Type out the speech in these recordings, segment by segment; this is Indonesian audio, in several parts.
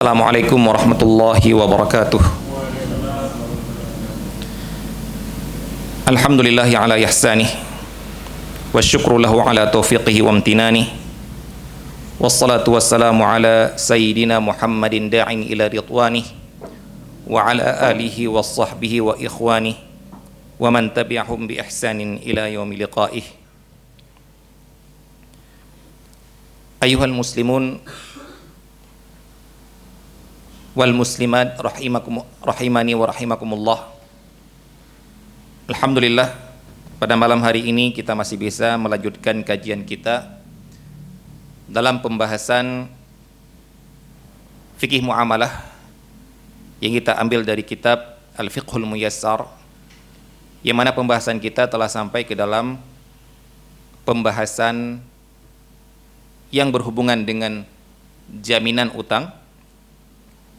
Assalamualaikum warahmatullahi wabarakatuh. Alhamdulillahi ala ihsanih wa syukru lahu ala taufiqihi wa amtinanih. Wassalatu wassalamu ala sayyidina Muhammadin da'in ila ridwanih wa ala alihi wa sahbihi wa ikhwanih wa man tabi'ahum bi ihsanin ila yaumi liqa'ih. Ayuhal muslimun wal muslimat rahimani wa rahimakumullah. Alhamdulillah, pada malam hari ini kita masih bisa melanjutkan kajian kita dalam pembahasan fikih muamalah yang kita ambil dari kitab Al-Fiqhul Muyassar, yang mana pembahasan kita telah sampai ke dalam pembahasan yang berhubungan dengan jaminan utang,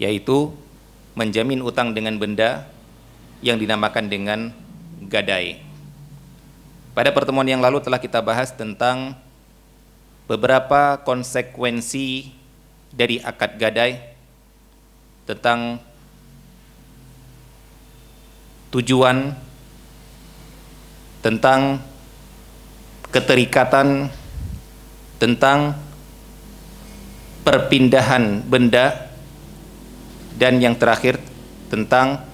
yaitu menjamin utang dengan benda yang dinamakan dengan gadai. Pada pertemuan yang lalu telah kita bahas tentang beberapa konsekuensi dari akad gadai, tentang tujuan, tentang keterikatan, tentang perpindahan benda, dan yang terakhir tentang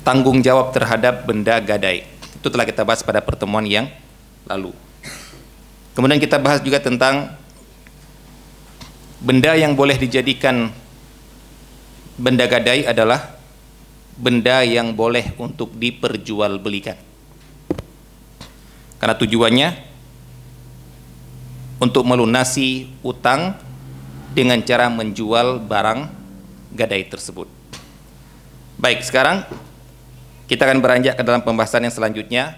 tanggung jawab terhadap benda gadai. Itu telah kita bahas pada pertemuan yang lalu. Kemudian kita bahas juga tentang benda yang boleh dijadikan benda gadai adalah benda yang boleh untuk diperjualbelikan, karena tujuannya untuk melunasi utang dengan cara menjual barang gadai tersebut. Baik, sekarang kita akan beranjak ke dalam pembahasan yang selanjutnya,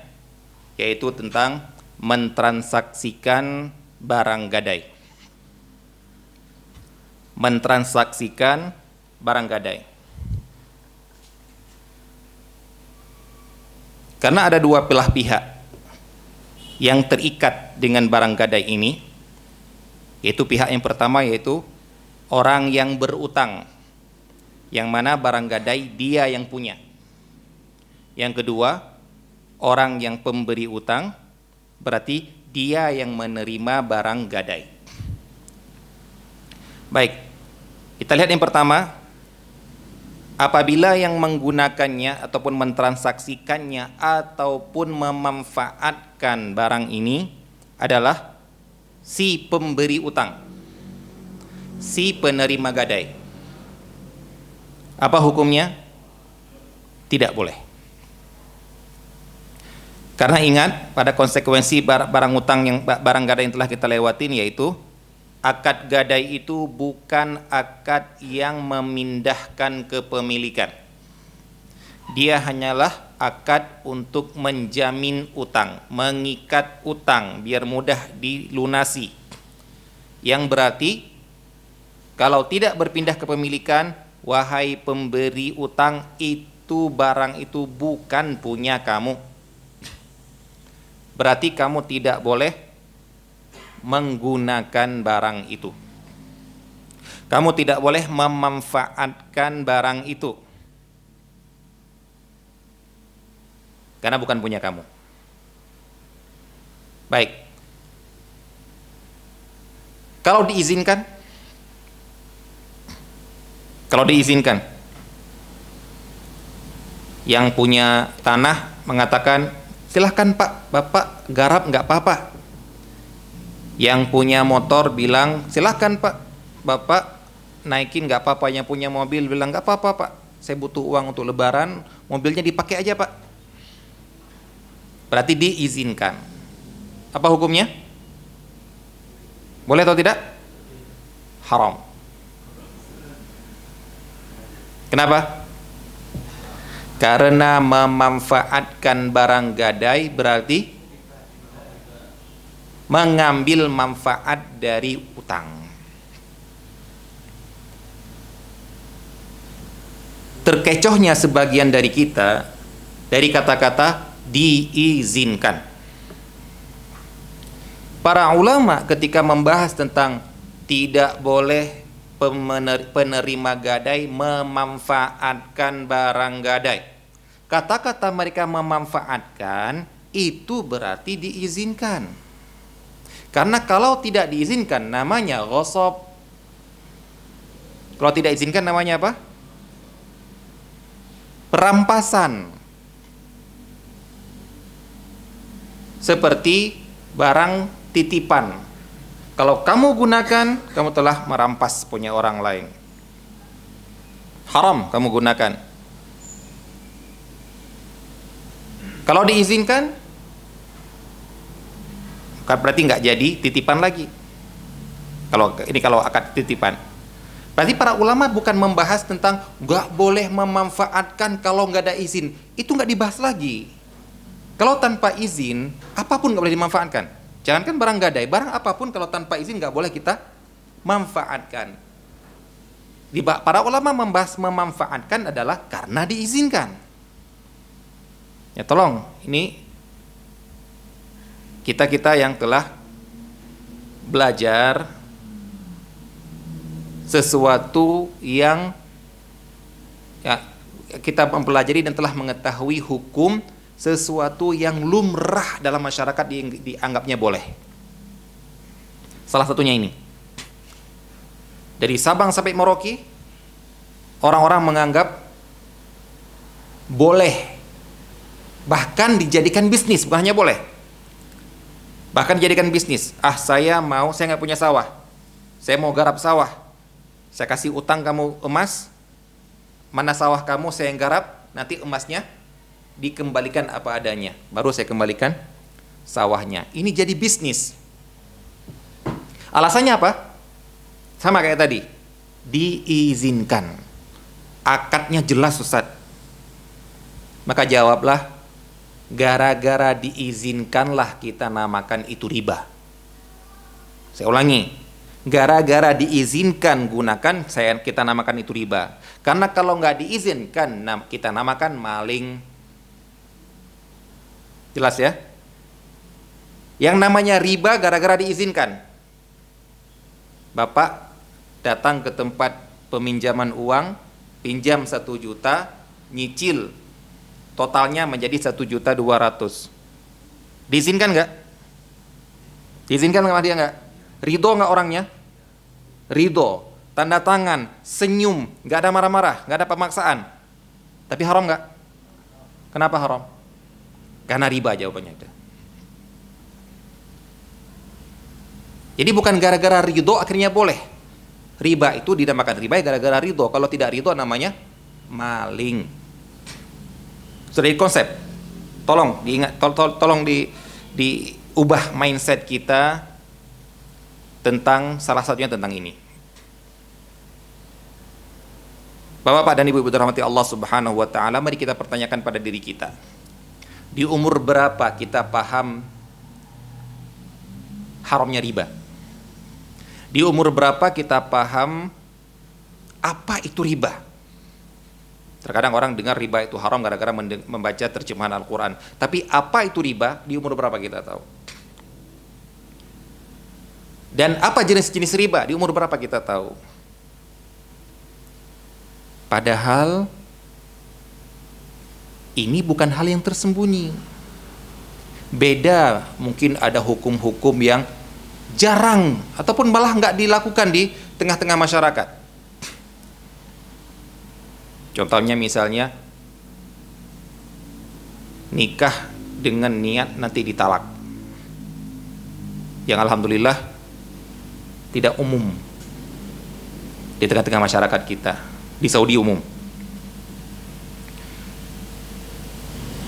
yaitu tentang mentransaksikan barang gadai. Mentransaksikan barang gadai. Karena ada dua belah pihak yang terikat dengan barang gadai ini, yaitu pihak yang pertama yaitu orang yang berutang, yang mana barang gadai dia yang punya. Yang kedua, orang yang pemberi utang, berarti dia yang menerima barang gadai. Baik, kita lihat yang pertama. Apabila yang menggunakannya ataupun mentransaksikannya ataupun memanfaatkan barang ini adalah si pemberi utang, si penerima gadai, apa hukumnya? Tidak boleh. Karena ingat, pada konsekuensi barang utang yang barang gadai yang telah kita lewatin, yaitu akad gadai itu bukan akad yang memindahkan kepemilikan. Dia hanyalah akad untuk menjamin utang, mengikat utang biar mudah dilunasi. Yang berarti kalau tidak berpindah kepemilikan, wahai pemberi utang, itu barang itu bukan punya kamu. Berarti kamu tidak boleh menggunakan barang itu. Kamu tidak boleh memanfaatkan barang itu, karena bukan punya kamu. Baik. Kalau diizinkan, yang punya tanah mengatakan, silahkan Pak, Bapak garap nggak apa-apa. Yang punya motor bilang, silahkan Pak, Bapak naikin nggak apa-apa. Yang punya mobil bilang, nggak apa-apa Pak, saya butuh uang untuk lebaran, mobilnya dipakai aja Pak. Berarti diizinkan. Apa hukumnya? Boleh atau tidak? Haram. Kenapa? Karena memanfaatkan barang gadai berarti mengambil manfaat dari utang. Terkecohnya sebagian dari kita dari kata-kata diizinkan. Para ulama ketika membahas tentang tidak boleh penerima gadai memanfaatkan barang gadai. Kata-kata mereka memanfaatkan itu berarti diizinkan. Karena kalau tidak diizinkan namanya ghasab. Kalau tidak diizinkan namanya apa? Perampasan. Seperti barang titipan. Kalau kamu gunakan, kamu telah merampas punya orang lain. Haram kamu gunakan. Kalau diizinkan, berarti nggak jadi titipan lagi. Kalau akad titipan. Berarti para ulama bukan membahas tentang nggak boleh memanfaatkan kalau nggak ada izin. Itu nggak dibahas lagi. Kalau tanpa izin, apapun nggak boleh dimanfaatkan. Jangankan barang gadai, barang apapun kalau tanpa izin nggak boleh kita manfaatkan. Para ulama membahas memanfaatkan adalah karena diizinkan. Ya tolong, ini kita yang telah belajar sesuatu yang ya, kita mempelajari dan telah mengetahui hukum sesuatu yang lumrah dalam masyarakat dianggapnya boleh. Salah satunya ini. Dari Sabang sampai Merauke, orang-orang menganggap boleh. Bahkan dijadikan bisnis, bukan hanya boleh. Bahkan dijadikan bisnis. Saya nggak punya sawah. Saya mau garap sawah. Saya kasih utang kamu emas. Mana sawah kamu saya yang garap, nanti emasnya dikembalikan apa adanya. Baru saya kembalikan sawahnya. Ini jadi bisnis. Alasannya apa? Sama kayak tadi. Diizinkan. Akadnya jelas, Ustaz. Maka jawablah, gara-gara diizinkanlah kita namakan itu riba. Saya ulangi, gara-gara diizinkan gunakan, kita namakan itu riba. Karena kalau nggak diizinkan, kita namakan maling. Jelas ya? Yang namanya riba gara-gara diizinkan. Bapak datang ke tempat peminjaman uang, pinjam 1 juta, nyicil totalnya menjadi 1.200.000. Diizinkan nggak? Diizinkan sama dia nggak? Ridho nggak orangnya? Ridho, tanda tangan, senyum, nggak ada marah-marah, nggak ada pemaksaan. Tapi haram nggak? Kenapa haram? Karena riba jawabannya itu. Jadi bukan gara-gara ridho akhirnya boleh. Riba itu dinamakan riba gara-gara ridho. Kalau tidak ridho namanya maling. Sudah di konsep. Tolong diingat, tolong diubah mindset kita tentang salah satunya tentang ini. Bapak-bapak dan ibu-ibu dirahmati Allah Subhanahu wa taala, mari kita pertanyakan pada diri kita. Di umur berapa kita paham haramnya riba? Di umur berapa kita paham apa itu riba? Terkadang orang dengar riba itu haram gara-gara membaca terjemahan Al-Quran. Tapi apa itu riba? Di umur berapa kita tahu? Dan apa jenis-jenis riba? Di umur berapa kita tahu? Padahal ini bukan hal yang tersembunyi. Beda, mungkin ada hukum-hukum yang jarang ataupun malah nggak dilakukan di tengah-tengah masyarakat. Contohnya misalnya nikah dengan niat nanti ditalak, yang alhamdulillah tidak umum di tengah-tengah masyarakat kita. Di Saudi umum.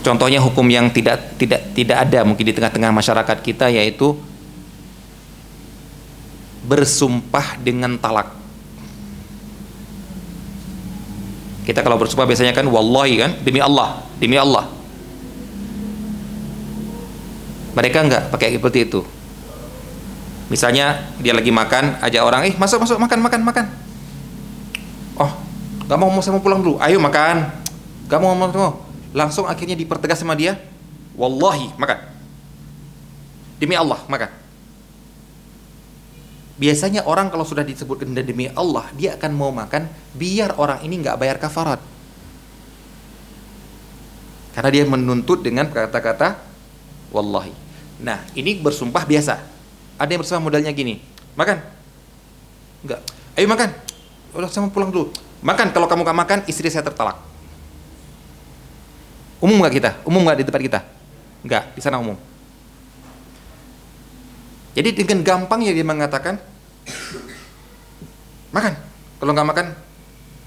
Contohnya hukum yang tidak ada mungkin di tengah-tengah masyarakat kita, yaitu bersumpah dengan talak. Kita kalau bersumpah biasanya kan wallahi kan, demi Allah, demi Allah. Mereka enggak pakai seperti itu. Misalnya dia lagi makan, ajak orang, masuk makan. Oh, gak mau, saya mau pulang dulu. Ayo makan. Gak mau. Langsung akhirnya dipertegas sama dia, wallahi makan. Demi Allah makan. Biasanya orang kalau sudah disebutkan demi Allah, dia akan mau makan biar orang ini nggak bayar kafarat. Karena dia menuntut dengan kata-kata wallahi. Nah, ini bersumpah biasa. Ada yang bersumpah modalnya gini, makan? Enggak. Ayo makan. Udah, saya mau pulang dulu. Makan, kalau kamu gak makan, istri saya tertalak. Umum gak kita? Umum gak di tempat kita? Enggak, di sana umum. Jadi dengan gampangnya dia mengatakan, makan. Kalau nggak makan,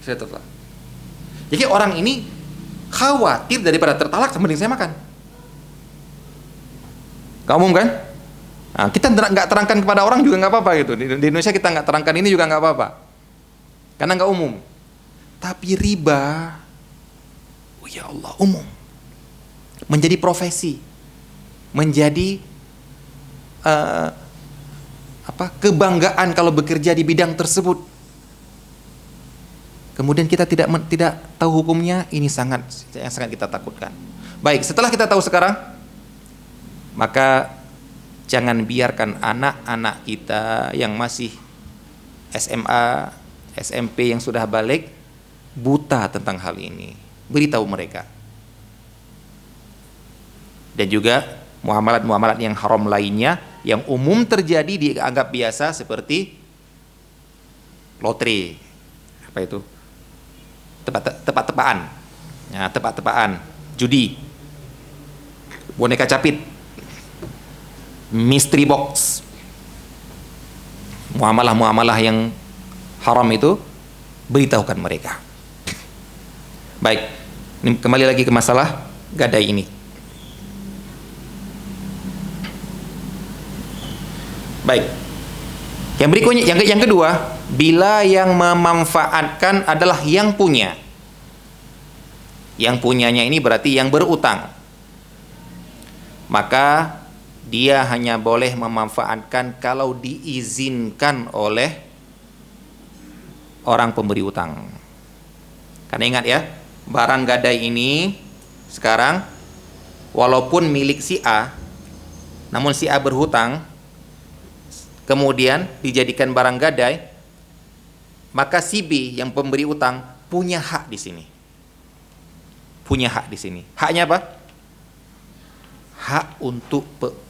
saya tertalak. Jadi orang ini khawatir daripada tertalak, mending saya makan. Gak umum kan? Nah, kita nggak terangkan kepada orang juga nggak apa-apa gitu. Di Indonesia kita nggak terangkan ini juga nggak apa-apa, karena nggak umum. Tapi riba, oh ya Allah, umum. Menjadi profesi, menjadi kebanggaan kalau bekerja di bidang tersebut. Kemudian kita tidak tahu hukumnya, ini sangat kita takutkan. Baik, setelah kita tahu sekarang, maka jangan biarkan anak-anak kita yang masih SMA, SMP yang sudah balik buta tentang hal ini. Beritahu mereka. Dan juga muamalat-muamalat yang haram lainnya yang umum terjadi dianggap biasa, seperti lotre, apa itu, tebak-tebakan, ya, tebak-tebakan, judi, boneka capit, mystery box, muamalah-muamalah yang haram itu, beritahukan mereka. Baik, ini kembali lagi ke masalah gadai ini. Baik. Yang berikutnya, yang kedua, bila yang memanfaatkan adalah yang punya. Yang punyanya ini berarti yang berutang. Maka dia hanya boleh memanfaatkan kalau diizinkan oleh orang pemberi utang. Karena ingat ya, barang gadai ini sekarang walaupun milik si A, namun si A berhutang, kemudian dijadikan barang gadai, maka si B yang pemberi utang punya hak di sini. Punya hak di sini. Haknya apa? Hak untuk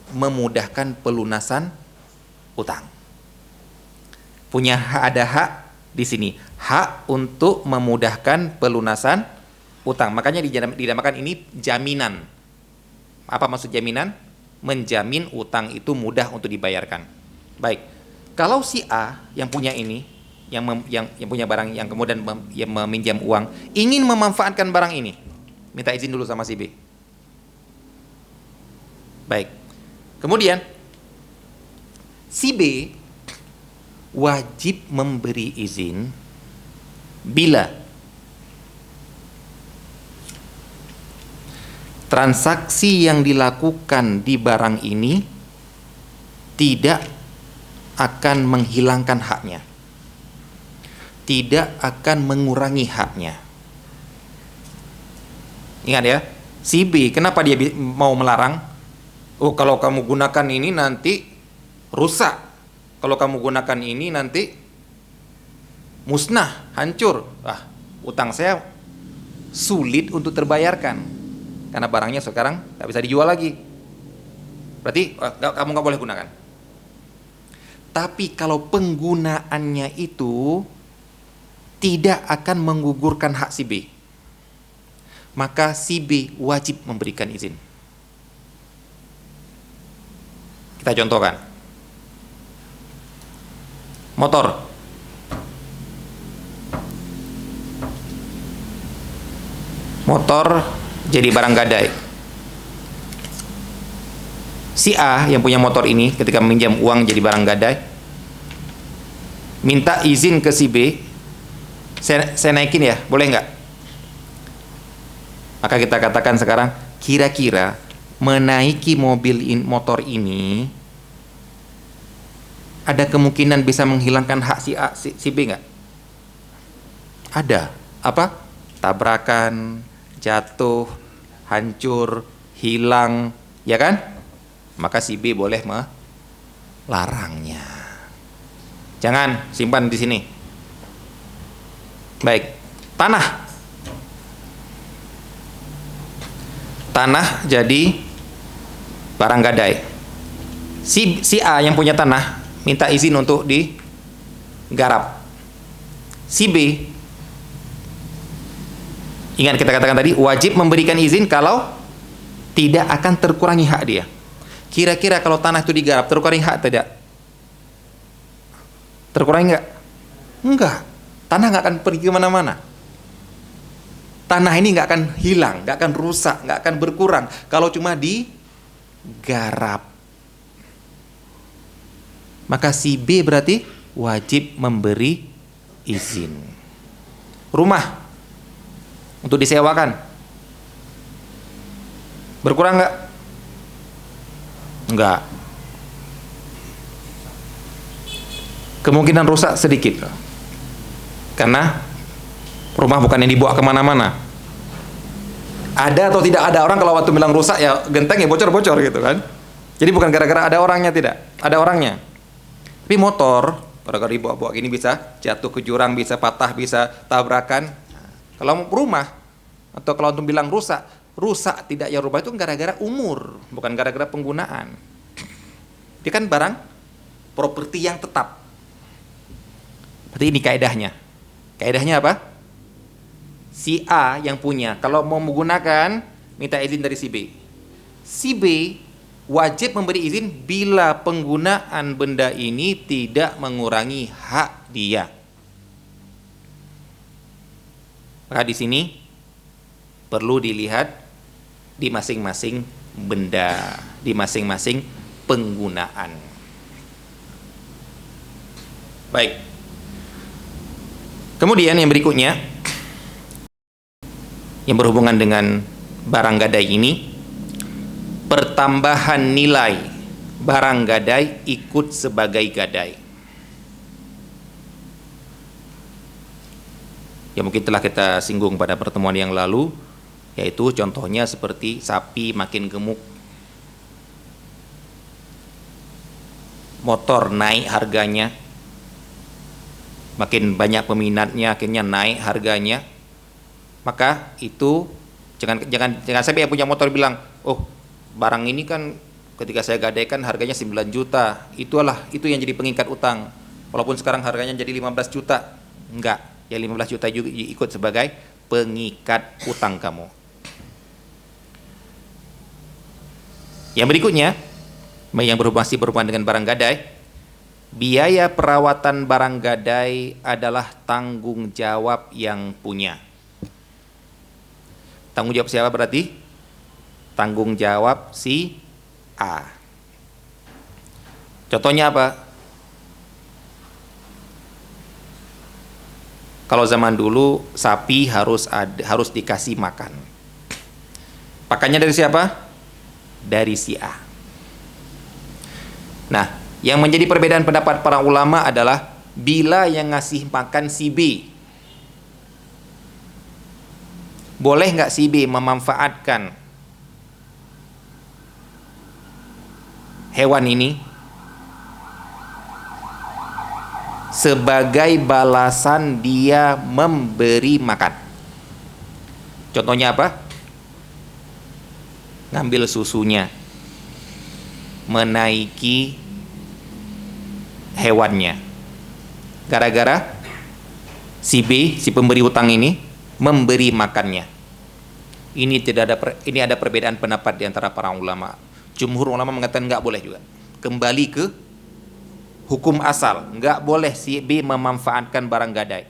memudahkan pelunasan utang. Punya hak, ada hak di sini. Hak untuk memudahkan pelunasan utang. Makanya dinamakan ini jaminan. Apa maksud jaminan? Menjamin utang itu mudah untuk dibayarkan. Baik, kalau si A yang punya ini, yang punya barang, yang kemudian yang meminjam uang, ingin memanfaatkan barang ini, minta izin dulu sama si B. Baik, kemudian si B wajib memberi izin bila transaksi yang dilakukan di barang ini tidak akan menghilangkan haknya, tidak akan mengurangi haknya. Ingat ya, si B kenapa dia mau melarang? Oh, kalau kamu gunakan ini nanti rusak, kalau kamu gunakan ini nanti musnah, hancur. Utang saya sulit untuk terbayarkan karena barangnya sekarang nggak bisa dijual lagi. Berarti kamu nggak boleh gunakan. Tapi kalau penggunaannya itu tidak akan menggugurkan hak si B, maka si B wajib memberikan izin. Kita contohkan. Motor. Motor jadi barang gadai. Si A yang punya motor ini ketika meminjam uang jadi barang gadai, minta izin ke si B, saya naikin ya, boleh nggak? Maka kita katakan sekarang, kira-kira menaiki motor ini ada kemungkinan bisa menghilangkan hak si A, si B nggak? Ada. Apa? Tabrakan, jatuh, hancur, hilang, ya kan? Maka si B boleh melarangnya. Jangan simpan di sini. Baik. Tanah jadi barang gadai. Si A yang punya tanah minta izin untuk digarap. Si B, ingat kita katakan tadi, wajib memberikan izin kalau tidak akan terkurangi hak dia. Kira-kira kalau tanah itu digarap terkurangi hak tidak? Terkurangi enggak? Enggak. Tanah nggak akan pergi kemana-mana. Tanah ini nggak akan hilang, nggak akan rusak, nggak akan berkurang kalau cuma digarap. Maka si B berarti wajib memberi izin. Rumah untuk disewakan berkurang nggak? Enggak. Kemungkinan rusak sedikit karena rumah bukan yang dibawa kemana-mana. Ada atau tidak ada orang kalau waktu bilang rusak ya genteng ya bocor-bocor gitu kan. Jadi bukan gara-gara ada orangnya, tidak, ada orangnya. Tapi motor gara-gara dibawa-bawa gini bisa jatuh ke jurang, bisa patah, bisa tabrakan. Kalau rumah atau kalau untuk bilang rusak tidak ya rumah itu gara-gara umur, bukan gara-gara penggunaan. Dia kan barang properti yang tetap. Berarti ini kaedahnya. Kaedahnya apa? Si A yang punya, kalau mau menggunakan, minta izin dari si B. Si B wajib memberi izin bila penggunaan benda ini tidak mengurangi hak dia. Maka di sini perlu dilihat di masing-masing benda, di masing-masing penggunaan. Baik. Kemudian yang berikutnya, yang berhubungan dengan barang gadai ini, pertambahan nilai barang gadai ikut sebagai gadai. Ya mungkin telah kita singgung pada pertemuan yang lalu, yaitu contohnya seperti sapi makin gemuk, motor naik harganya, makin banyak peminatnya akhirnya naik harganya. Maka itu jangan sampai yang punya motor bilang, oh barang ini kan ketika saya gadaikan harganya 9 juta, itu yang jadi pengikat utang, walaupun sekarang harganya jadi 15 juta. Enggak, ya 15 juta juga ikut sebagai pengikat utang kamu. Yang berikutnya, yang berhubungan dengan barang gadai, biaya perawatan barang gadai adalah tanggung jawab yang punya. Tanggung jawab siapa berarti? Tanggung jawab si A. Contohnya apa? Kalau zaman dulu sapi harus dikasih makan. Pakannya dari siapa? Dari si A. Nah, yang menjadi perbedaan pendapat para ulama adalah bila yang ngasih makan si B, boleh nggak si B memanfaatkan hewan ini sebagai balasan dia memberi makan? Contohnya apa? Ngambil susunya, menaiki hewannya, gara-gara si B, si pemberi hutang ini memberi makannya. Ini ada perbedaan pendapat di antara para ulama. Jumhur ulama mengatakan nggak boleh juga. Kembali ke hukum asal, nggak boleh si B memanfaatkan barang gadai.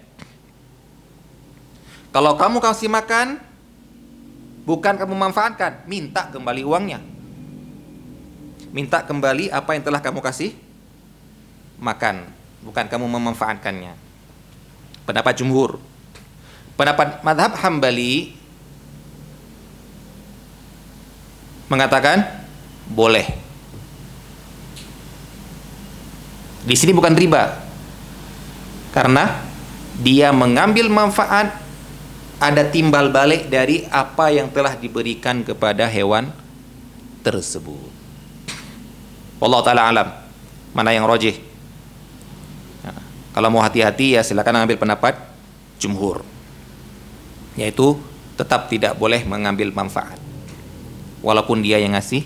Kalau kamu kasih makan, bukan kamu manfaatkan, minta kembali uangnya. Minta kembali apa yang telah kamu kasih makan, bukan kamu memanfaatkannya. Pendapat jumhur. Pendapat mazhab Hambali mengatakan boleh. Di sini bukan riba, karena dia mengambil manfaat, ada timbal balik dari apa yang telah diberikan kepada hewan tersebut. Wallahu ta'ala alam, mana yang rajih. Kalau mau hati-hati ya silakan ambil pendapat jumhur, yaitu tetap tidak boleh mengambil manfaat walaupun dia yang ngasih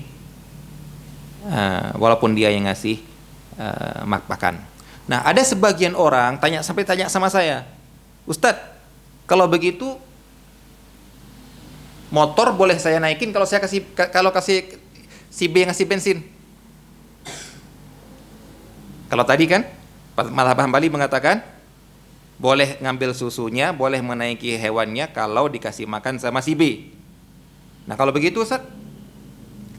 makan. Nah, ada sebagian orang tanya sama saya, Ustadz, kalau begitu motor boleh saya naikin kalau kasih si B ngasih bensin? Kalau tadi kan Mazhab Hambali mengatakan boleh ngambil susunya, boleh menaiki hewannya kalau dikasih makan sama si B. Nah, kalau begitu Ustaz,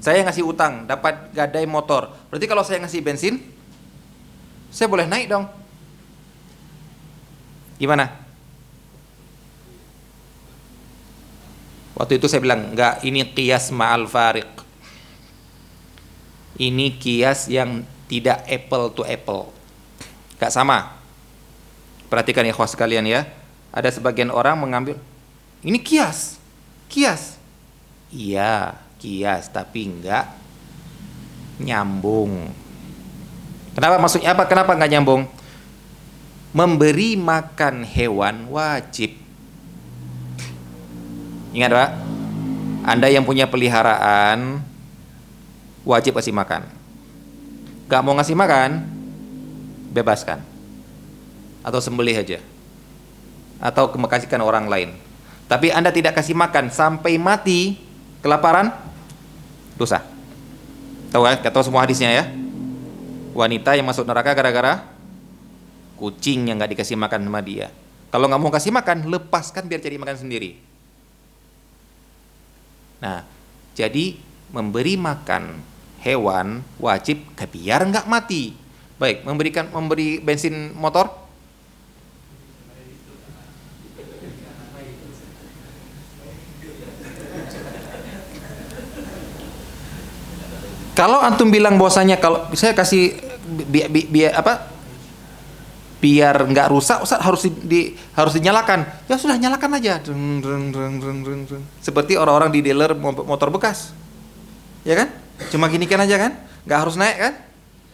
saya ngasih utang, dapat gadai motor. Berarti kalau saya ngasih bensin, saya boleh naik dong. Gimana? Waktu itu saya bilang, enggak, ini qiyas ma'al fariq. Ini qiyas yang tidak apple to apple. Enggak sama. Perhatikan ikhwah sekalian ya. Ada sebagian orang mengambil, ini qiyas. Iya, qiyas, tapi enggak nyambung. Kenapa, maksudnya apa? Kenapa enggak nyambung? Memberi makan hewan wajib. Ingat Pak, Anda yang punya peliharaan wajib kasih makan. Gak mau ngasih makan, bebaskan. Atau sembelih aja. Atau kasihkan orang lain. Tapi Anda tidak kasih makan sampai mati kelaparan, dosa. Tahu kan? Tahu semua hadisnya ya. Wanita yang masuk neraka gara-gara kucing yang gak dikasih makan sama dia. Kalau gak mau kasih makan, lepaskan biar cari makan sendiri. Nah, jadi memberi makan hewan wajib biar nggak mati. Baik, memberi bensin motor. Kalau antum bilang bahwasanya kalau saya kasih biar nggak rusak, Ustaz, harus dinyalakan. Ya sudah, nyalakan aja. Seperti orang-orang di dealer motor bekas, ya kan? Cuma ginikan aja kan, nggak harus naik kan?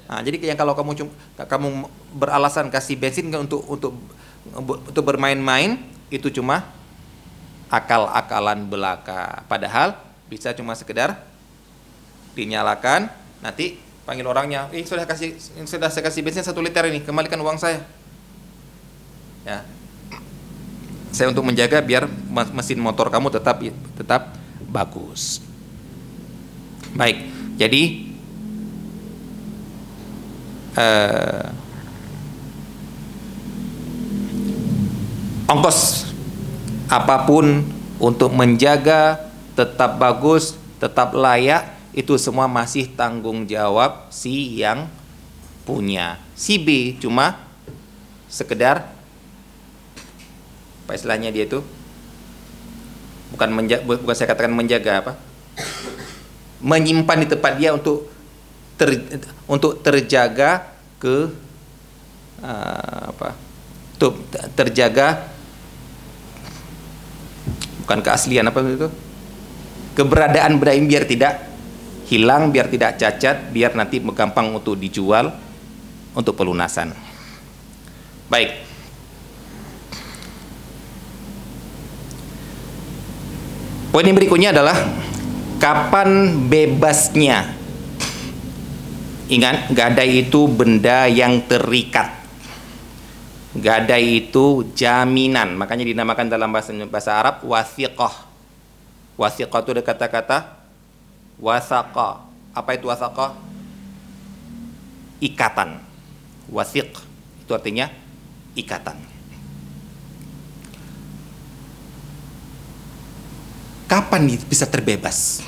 Nah, jadi yang kalau kamu beralasan kasih bensin untuk bermain-main, itu cuma akal-akalan belaka. Padahal bisa cuma sekedar dinyalakan, nanti panggil orangnya, sudah saya kasih bensin 1 liter ini, kembalikan uang saya. Ya. Saya untuk menjaga biar mesin motor kamu tetap bagus. Baik, jadi ongkos apapun untuk menjaga tetap bagus, tetap layak, itu semua masih tanggung jawab si yang punya. Si B cuma sekedar apa istilahnya dia itu, bukan saya katakan menjaga, menyimpan di tempat dia untuk terjaga untuk terjaga, bukan keaslian keberadaan biar tidak hilang, biar tidak cacat, biar nanti gampang untuk dijual untuk pelunasan. Baik. Poin yang berikutnya adalah kapan bebasnya. Ingat, gadai itu benda yang terikat. Gadai itu jaminan, makanya dinamakan dalam bahasa Arab wathiqah. Wathiqah itu ada kata-kata wasaqa. Apa itu wasaqa? Ikatan. Wathiq itu artinya ikatan. Kapan bisa terbebas?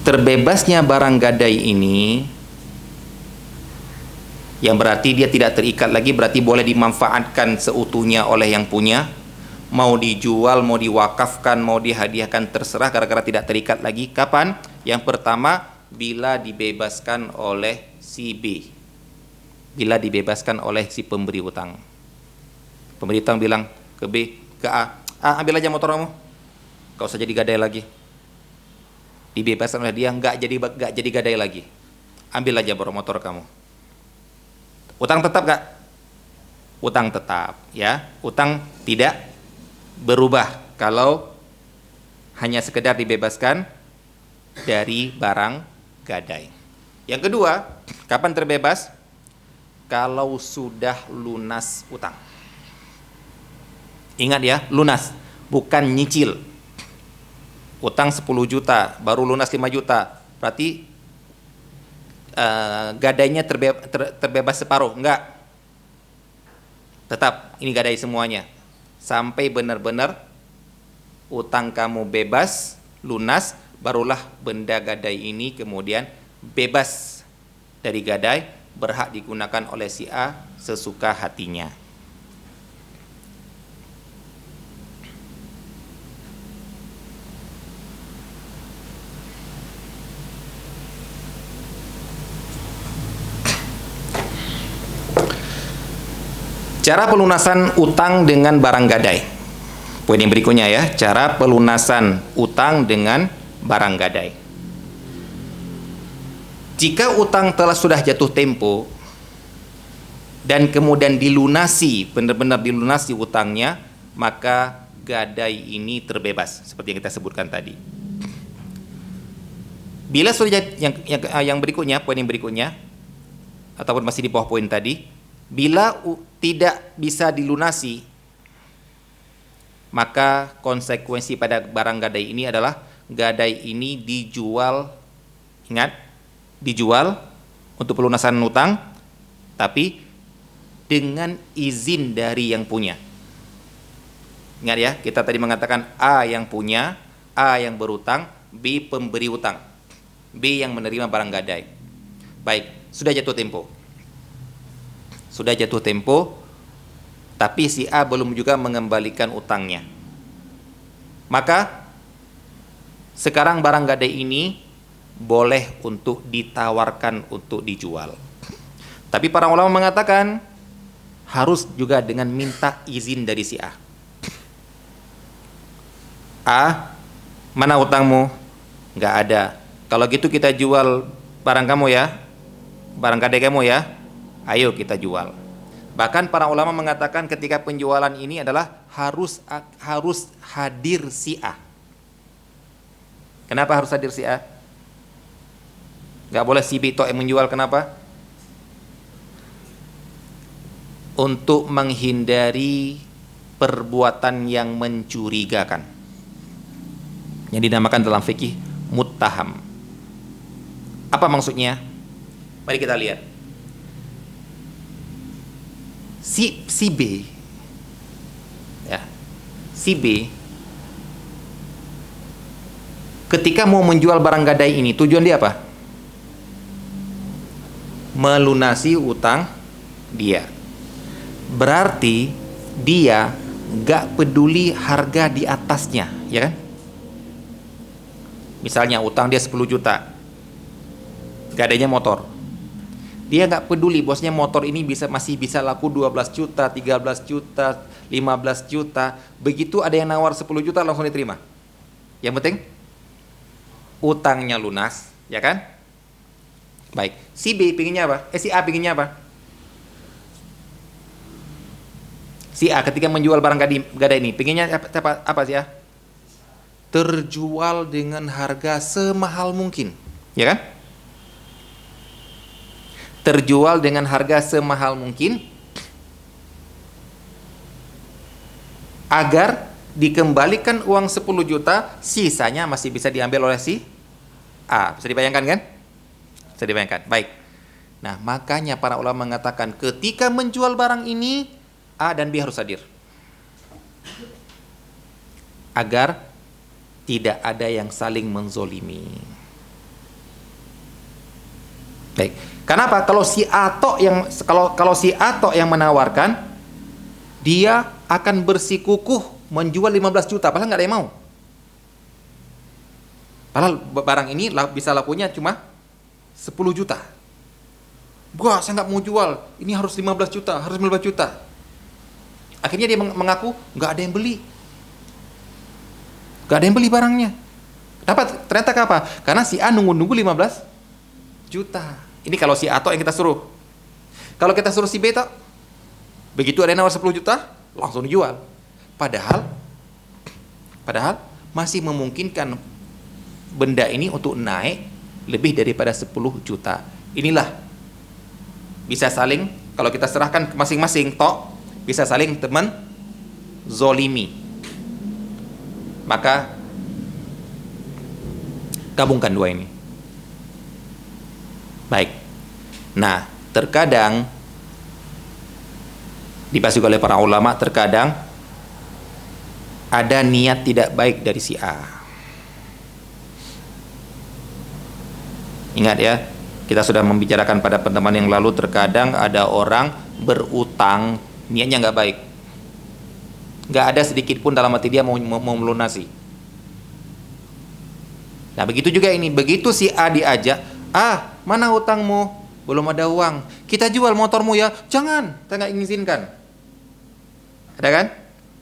Terbebasnya barang gadai ini, yang berarti dia tidak terikat lagi, berarti boleh dimanfaatkan seutuhnya oleh yang punya. Mau dijual, mau diwakafkan, mau dihadiahkan, terserah, gara-gara tidak terikat lagi. Kapan? Yang pertama, bila dibebaskan oleh si B. Bila dibebaskan oleh si pemberi utang. Pemberi utang bilang ke B, ke A, ambil aja motor kamu, gak usah jadi gadai lagi. Dibebaskan oleh dia, nggak jadi gadai lagi. ambil aja baru motor kamu. Utang tetap gak? Utang tetap, ya. Utang tidak berubah kalau hanya sekedar dibebaskan dari barang gadai. Yang kedua, kapan terbebas? Kalau sudah lunas utang. Ingat ya, lunas, bukan nyicil. Utang 10 juta, baru lunas 5 juta. Berarti gadainya terbebas separuh. Enggak. Tetap, ini gadai semuanya. Sampai benar-benar utang kamu bebas, lunas, barulah benda gadai ini kemudian bebas dari gadai, berhak digunakan oleh si A sesuka hatinya. Cara pelunasan utang dengan barang gadai. Poin yang berikutnya ya, cara pelunasan utang dengan barang gadai. Jika utang sudah jatuh tempo dan kemudian dilunasi, benar-benar dilunasi utangnya, maka gadai ini terbebas seperti yang kita sebutkan tadi. Bila sudah yang berikutnya, poin yang berikutnya ataupun masih di bawah poin tadi, bila tidak bisa dilunasi, maka konsekuensi pada barang gadai ini adalah gadai ini dijual. Ingat, dijual untuk pelunasan utang, tapi dengan izin dari yang punya. Ingat ya, kita tadi mengatakan A yang punya, A yang berutang, B pemberi utang, B yang menerima barang gadai. Baik, sudah jatuh tempo. Sudah jatuh tempo, tapi si A belum juga mengembalikan utangnya. Maka sekarang barang gadai ini boleh untuk ditawarkan untuk dijual. Tapi para ulama mengatakan harus juga dengan minta izin dari si A. A, mana utangmu? Nggak ada. Kalau gitu kita jual barang kamu ya, barang gadai kamu ya. Ayo kita jual. Bahkan para ulama mengatakan ketika penjualan ini adalah harus hadir si A. Kenapa harus hadir si A? Gak boleh si B yang menjual, kenapa? Untuk menghindari perbuatan yang mencurigakan, yang dinamakan dalam fikih muttaham. Apa maksudnya? Mari kita lihat. Si B, ya, si B ketika mau menjual barang gadai ini, tujuan dia apa? Melunasi utang dia. Berarti dia gak peduli harga di atasnya, ya kan? Misalnya utang dia 10 juta, gadainya motor. Dia nggak peduli bosnya motor ini masih bisa laku 12 juta, 13 juta, 15 juta. Begitu ada yang nawar 10 juta langsung diterima. Yang penting utangnya lunas, ya kan? Baik, si B pinginnya apa? Si A pinginnya apa? Si A ketika menjual barang gadai ini pinginnya apa sih A? Terjual dengan harga semahal mungkin, ya kan? Terjual dengan harga semahal mungkin agar dikembalikan uang 10 juta, sisanya masih bisa diambil oleh si A. Bisa dibayangkan kan? Bisa dibayangkan. Baik. Nah, makanya para ulama mengatakan ketika menjual barang ini A dan B harus hadir. Agar tidak ada yang saling menzolimi. Baik. Kenapa? Kalau si Atok yang menawarkan, dia akan bersikukuh menjual 15 juta, padahal nggak ada yang mau. Padahal barang ini bisa lakunya cuma 10 juta. Wah, saya nggak mau jual, ini harus 15 juta, harus 15 juta. Akhirnya dia mengaku nggak ada yang beli. Nggak ada yang beli barangnya. Ternyata apa? Karena si A nunggu 15 juta. Ini kalau si A tok yang kita suruh. Kalau kita suruh si B tok, begitu ada yang nawar 10 juta, langsung dijual. Padahal masih memungkinkan benda ini untuk naik lebih daripada 10 juta. Inilah bisa saling, kalau kita serahkan ke masing-masing tok, bisa saling teman zolimi. Maka gabungkan dua ini. Baik. Nah, terkadang dibahas juga oleh para ulama, terkadang ada niat tidak baik dari si A. Ingat ya, kita sudah membicarakan pada pertemuan yang lalu, terkadang ada orang berutang niatnya nggak baik, nggak ada sedikit pun dalam hati dia mau melunasi. Nah begitu juga ini, begitu si A diajak, mana utangmu? Belum ada uang, kita jual motormu ya. Jangan, saya nggak mengizinkan. Ada kan?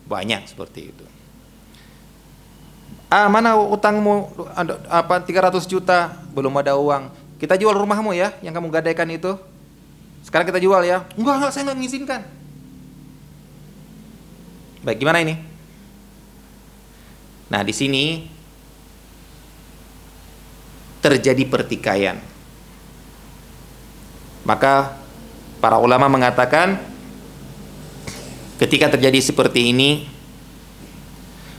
Banyak seperti itu. Mana utangmu? 300 juta, belum ada uang. Kita jual rumahmu ya, yang kamu gadaikan itu. Sekarang kita jual ya. Enggak, saya nggak mengizinkan. Baik, gimana ini? Nah, di sini terjadi pertikaian. Maka para ulama mengatakan ketika terjadi seperti ini,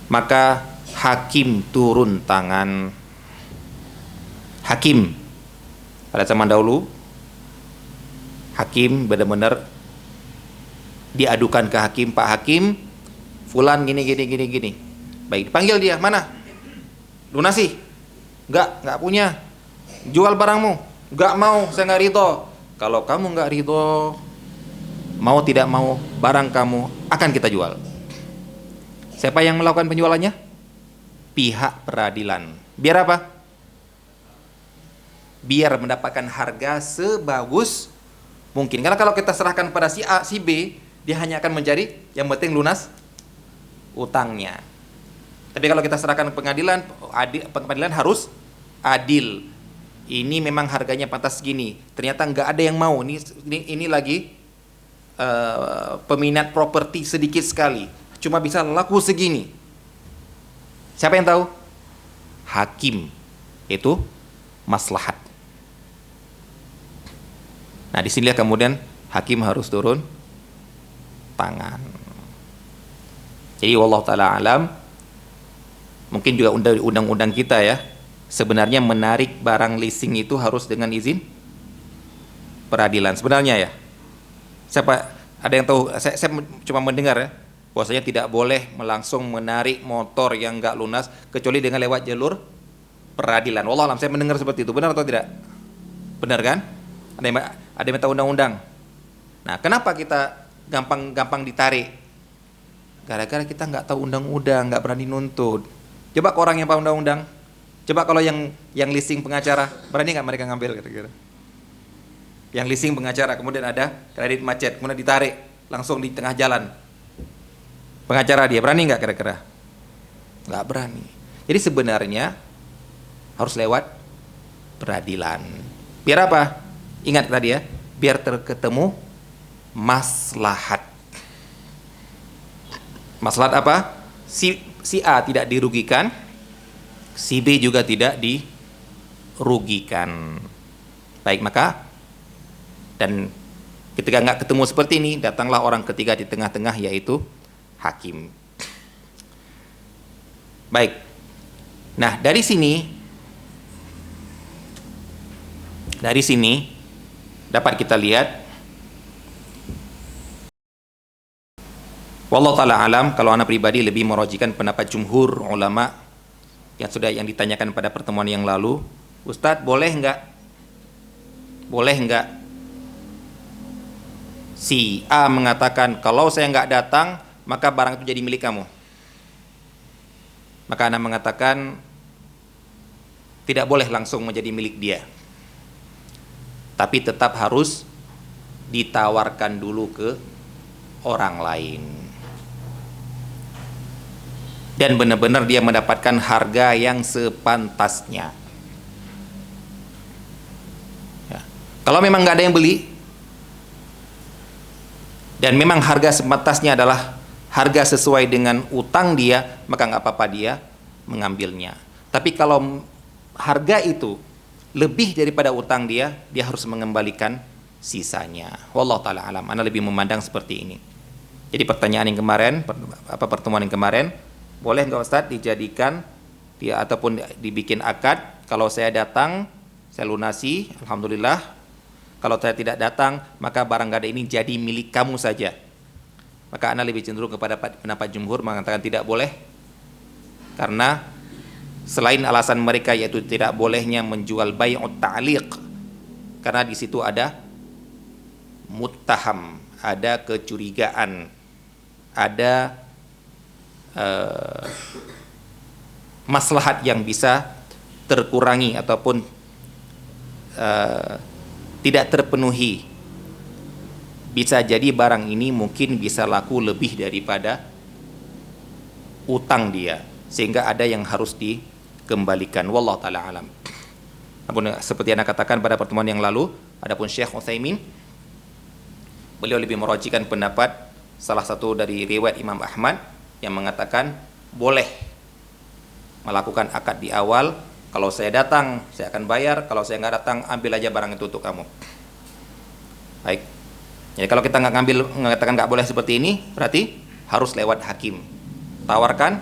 maka hakim turun tangan. Hakim pada zaman dahulu, hakim benar-benar diadukan ke hakim, Pak Hakim, fulan gini. Baik, dipanggil dia, mana? Lunasi. Enggak punya. Jual barangmu. Enggak mau, saya enggak ridho. Kalau kamu enggak ridho, mau tidak mau, barang kamu akan kita jual. Siapa yang melakukan penjualannya? Pihak peradilan. Biar apa? Biar mendapatkan harga sebagus mungkin. Karena kalau kita serahkan pada si A, si B, dia hanya akan mencari yang penting lunas utangnya. Tapi kalau kita serahkan ke pengadilan, pengadilan harus adil. Ini memang harganya pantas segini. Ternyata nggak ada yang mau. Ini lagi peminat properti sedikit sekali. Cuma bisa laku segini. Siapa yang tahu? Hakim. Itu maslahat. Nah, di sinilah kemudian hakim harus turun tangan. Jadi wallahu taala alam, mungkin juga undang-undang kita ya, sebenarnya menarik barang leasing itu harus dengan izin peradilan sebenarnya ya. Siapa ada yang tahu? Saya cuma mendengar ya, bahwasanya tidak boleh langsung menarik motor yang enggak lunas kecuali dengan lewat jalur peradilan. Wallahu alam, saya mendengar seperti itu. Benar atau tidak? Benar kan? Ada yang tahu undang-undang. Nah, kenapa kita gampang ditarik? Gara-gara kita nggak tahu undang-undang, nggak berani nuntut. Coba ke orang yang paham undang-undang. Coba kalau yang leasing pengacara, berani nggak mereka ngambil kira-kira? Yang leasing pengacara, kemudian ada kredit macet, kemudian ditarik langsung di tengah jalan. Pengacara dia berani nggak kira-kira? Nggak berani. Jadi sebenarnya harus lewat peradilan. Biar apa? Ingat tadi ya, biar terketemu maslahat. Maslahat apa? Si A tidak dirugikan, si B juga tidak dirugikan. Baik, maka dan ketika nggak ketemu seperti ini, datanglah orang ketiga di tengah-tengah, yaitu hakim. Baik. Nah, dari sini dapat kita lihat, wallahu taala alam, kalau anak pribadi lebih merojikan pendapat jumhur ulama yang ditanyakan pada pertemuan yang lalu. Ustadz, boleh nggak si A mengatakan kalau saya nggak datang maka barang itu jadi milik kamu? Maka anak mengatakan tidak boleh langsung menjadi milik dia, tapi tetap harus ditawarkan dulu ke orang lain. Dan benar-benar dia mendapatkan harga yang sepantasnya. Ya. Kalau memang nggak ada yang beli dan memang harga sebatasnya adalah harga sesuai dengan utang dia, maka nggak apa-apa dia mengambilnya. Tapi kalau harga itu lebih daripada utang dia, dia harus mengembalikan sisanya. Wallahu taala alam. Ana lebih memandang seperti ini. Jadi pertanyaan yang kemarin, pertemuan yang kemarin, boleh nggak Ustaz dijadikan dia ataupun dibikin akad? Kalau saya datang, saya lunasi, alhamdulillah. Kalau saya tidak datang, maka barang gadai ini jadi milik kamu saja. Maka ana lebih cenderung kepada pendapat jumhur mengatakan tidak boleh, karena selain alasan mereka yaitu tidak bolehnya menjual bai'ut ta'liq, karena di situ ada muttaham, ada kecurigaan, ada maslahat yang bisa terkurangi ataupun tidak terpenuhi. Bisa jadi barang ini mungkin bisa laku lebih daripada utang dia, sehingga ada yang harus dikembalikan. Wallahu taala alam. Namun seperti yang Anda katakan pada pertemuan yang lalu, adapun Syekh Utsaimin, beliau lebih merojikan pendapat salah satu dari riwayat Imam Ahmad yang mengatakan boleh melakukan akad di awal. Kalau saya datang, saya akan bayar. Kalau saya nggak datang, ambil aja barang itu untuk kamu. Baik. Jadi kalau kita nggak ngambil, mengatakan nggak boleh seperti ini, berarti harus lewat hakim. Tawarkan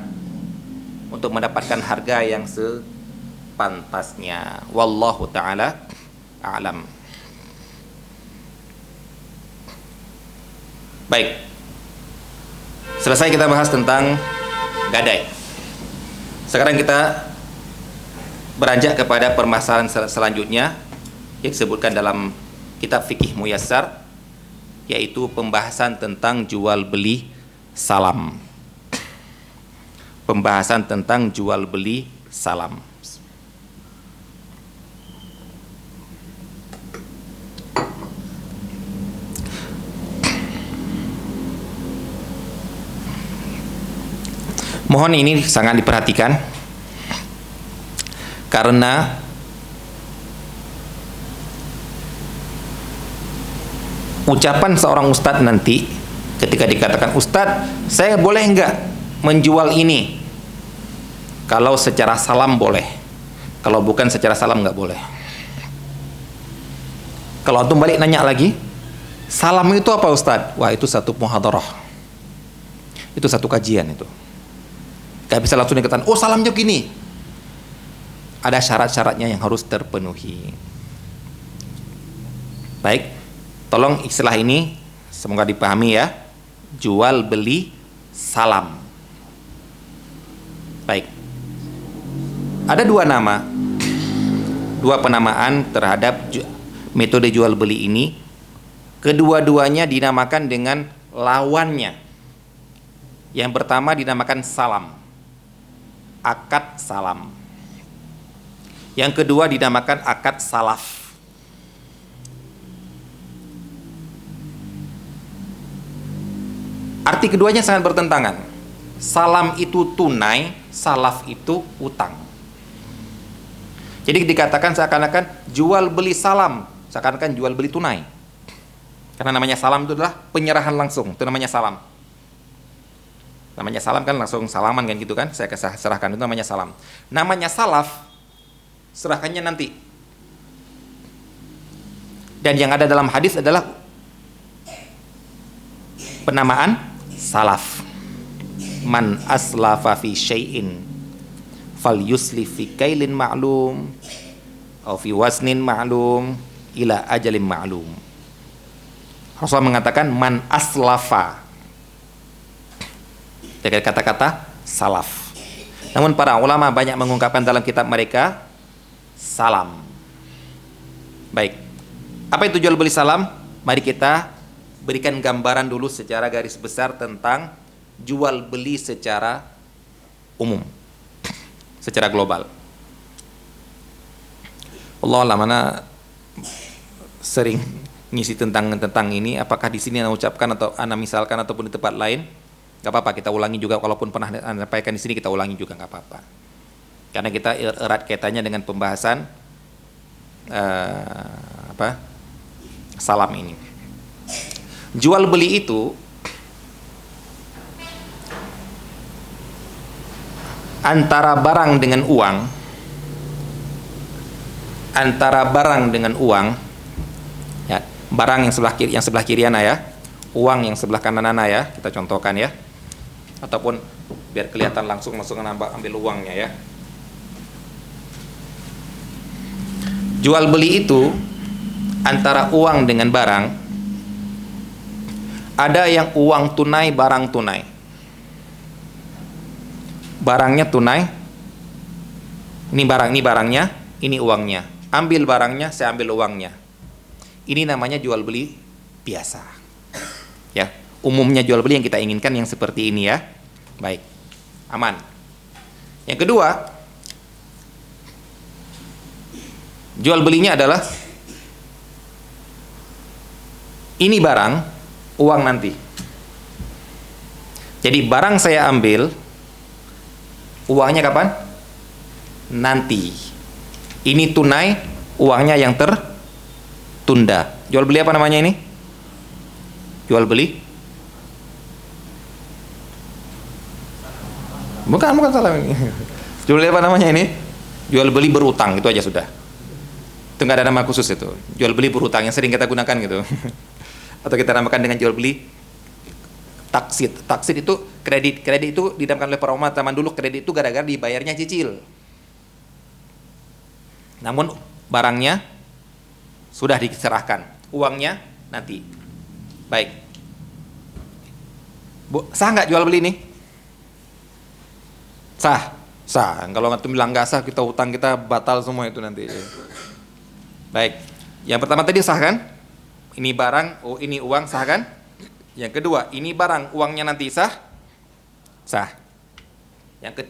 untuk mendapatkan harga yang sepantasnya. Wallahu taala a'lam. Baik. Selesai kita bahas tentang gadai. Sekarang kita beranjak kepada permasalahan selanjutnya yang disebutkan dalam kitab Fikih Muyassar, yaitu pembahasan tentang jual beli salam. Pembahasan tentang jual beli salam. Mohon ini sangat diperhatikan, karena ucapan seorang ustadz nanti ketika dikatakan, "Ustadz, saya boleh nggak menjual ini?" Kalau secara salam boleh, kalau bukan secara salam nggak boleh. Kalau antum balik nanya lagi, salam itu apa Ustadz? Wah, itu satu muhadarah, itu satu kajian itu. Gak bisa langsung dikatakan, oh salamnya gini. Ada syarat-syaratnya yang harus terpenuhi. Baik, tolong istilah ini semoga dipahami ya. Jual beli salam. Baik. Ada dua nama, dua penamaan terhadap metode jual beli ini. Kedua-duanya dinamakan dengan lawannya. Yang pertama dinamakan salam, akad salam. Yang kedua dinamakan akad salaf. Arti keduanya sangat bertentangan. Salam itu tunai, salaf itu utang. Jadi dikatakan seakan-akan jual beli salam, seakan-akan jual beli tunai. Karena namanya salam itu adalah penyerahan langsung, itu namanya salam. Namanya salam kan langsung salaman kan gitu kan, saya serahkan, itu namanya salam. Namanya salaf, serahkannya nanti. Dan yang ada dalam hadis adalah penamaan salaf. Man aslafa fi syai'in fal yuslif fi kailin ma'lum atau fi wasnin ma'lum ila ajalin ma'lum. Rasulullah mengatakan man aslafa dengan kata-kata salaf. Namun para ulama banyak mengungkapkan dalam kitab mereka salam. Baik. Apa itu jual beli salam? Mari kita berikan gambaran dulu secara garis besar tentang jual beli secara umum, secara global. Allah lah, mana sering ngisi tentang ini. Apakah di sini anda ucapkan atau anda misalkan ataupun di tempat lain? Gak apa-apa, kita ulangi juga. Kalaupun pernah anda sampaikan di sini, kita ulangi juga, gak apa-apa. Karena kita erat kaitannya dengan pembahasan salam ini. Jual beli itu antara barang dengan uang, ya, barang yang sebelah kiri ana ya, uang yang sebelah kanan ana ya, kita contohkan ya, ataupun biar kelihatan langsung ambil uangnya ya. Jual beli itu antara uang dengan barang. Ada yang uang tunai, barang tunai. Barangnya tunai. Ini barangnya, ini uangnya. Ambil barangnya, saya ambil uangnya. Ini namanya jual beli biasa. Ya, umumnya jual beli yang kita inginkan yang seperti ini ya. Baik. Aman. Yang kedua, jual belinya adalah ini barang, uang nanti. Jadi barang saya ambil, uangnya kapan? Nanti. Ini tunai, uangnya yang tertunda. Jual beli apa namanya ini? Jual beli? Bukan salah ini. Jual beli apa namanya ini? Jual beli berutang, itu aja sudah. Itu nggak ada nama khusus itu. Jual beli berutang yang sering kita gunakan gitu. Atau kita namakan dengan jual beli taksid. Taksid itu kredit. Kredit itu didamkan oleh para ulama zaman dulu. Kredit itu gara-gara dibayarnya cicil. Namun barangnya sudah diserahkan, uangnya nanti. Baik. Sah nggak jual beli ini? Sah. Kalau nggak bilang nggak sah, kita utang kita batal semua itu nanti. Baik. Yang pertama tadi sah kan? Ini barang, oh ini uang, sah kan? Yang kedua, ini barang, uangnya nanti sah? Sah.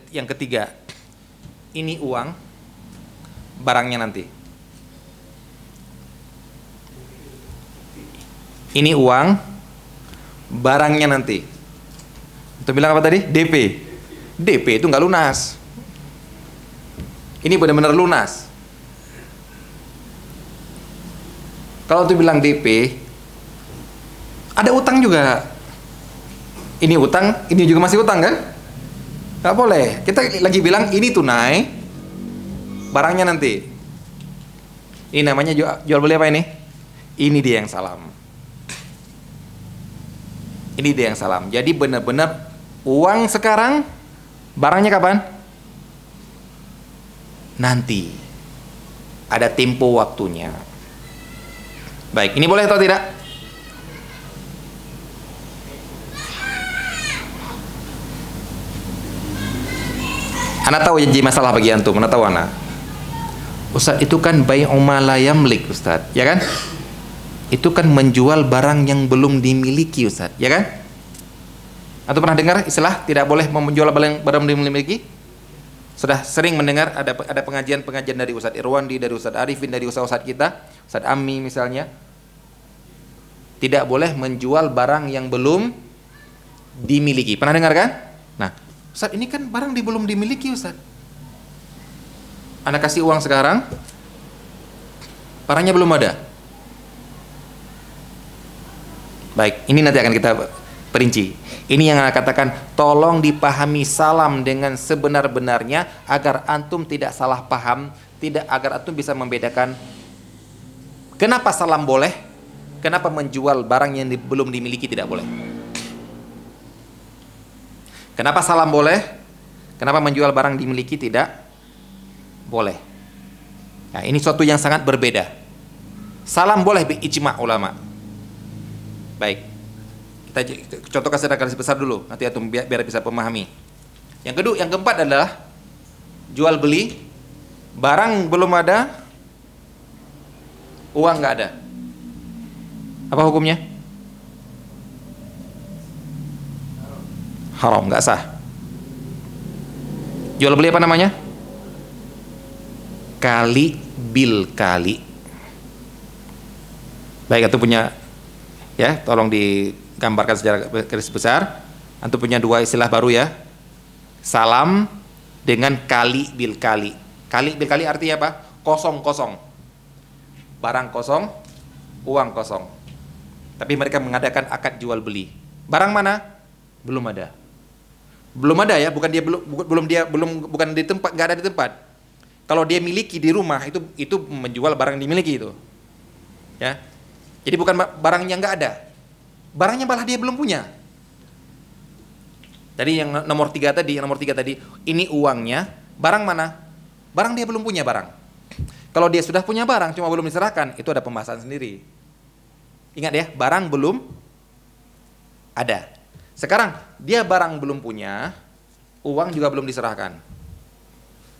Yang ketiga, ini uang, barangnya nanti. Ini uang, barangnya nanti. Itu bilang apa tadi? DP. DP itu nggak lunas. Ini benar-benar lunas. Kalau tuh bilang DP, ada utang juga. Ini utang, ini juga masih utang kan? Nggak boleh. Kita lagi bilang ini tunai, barangnya nanti. Ini namanya jual beli apa ini? Ini dia yang salam. Ini dia yang salam. Jadi benar-benar uang sekarang, barangnya kapan? Nanti. Ada tempo waktunya. Baik, ini boleh atau tidak? Anda tahu jadi masalah bagi antum, Anda tahu Anda? Ustaz, itu kan bai'u ma la yamlik, Ustaz, ya kan? Itu kan menjual barang yang belum dimiliki, Ustaz, ya kan? Atau pernah dengar istilah tidak boleh menjual barang belum dimiliki? Sudah sering mendengar ada pengajian-pengajian dari Ustaz Irwandi, dari Ustaz Arifin, dari Ustaz kita, Ustaz Ammi misalnya. Tidak boleh menjual barang yang belum dimiliki. Pernah dengar kan? Nah, Ustaz ini kan barang belum dimiliki, Ustaz. Anda kasih uang sekarang, barangnya belum ada. Baik, ini nanti akan kita perinci. Ini yang akan katakan, tolong dipahami salam dengan sebenar-benarnya agar antum tidak salah paham, agar antum bisa membedakan kenapa salam boleh, kenapa menjual barang yang belum dimiliki tidak boleh. Kenapa salam boleh, kenapa menjual barang dimiliki tidak boleh. Nah, ini suatu yang sangat berbeda. Salam boleh ijma' ulama. Baik, kita contohkan secara garis besar dulu, nanti antum biar bisa memahami. Yang keempat adalah jual beli barang belum ada, uang nggak ada. Apa hukumnya? Haram, nggak sah. Jual beli apa namanya? Kali bil kali. Baik, antum punya, ya, tolong digambarkan secara garis besar. Antum punya dua istilah baru ya. Salam dengan kali bil kali. Kali bil kali artinya apa? Kosong. Barang kosong, uang kosong. Tapi mereka mengadakan akad jual beli. Barang mana? Belum ada. Belum ada ya, bukan bukan di tempat, nggak ada di tempat. Kalau dia miliki di rumah itu menjual barang yang dimiliki itu. Ya. Jadi bukan barangnya nggak ada. Barangnya malah dia belum punya. Tadi yang nomor tiga tadi, ini uangnya, barang mana? Barang dia belum punya barang. Kalau dia sudah punya barang, cuma belum diserahkan, itu ada pembahasan sendiri. Ingat ya, barang belum ada. Sekarang, dia barang belum punya, uang juga belum diserahkan.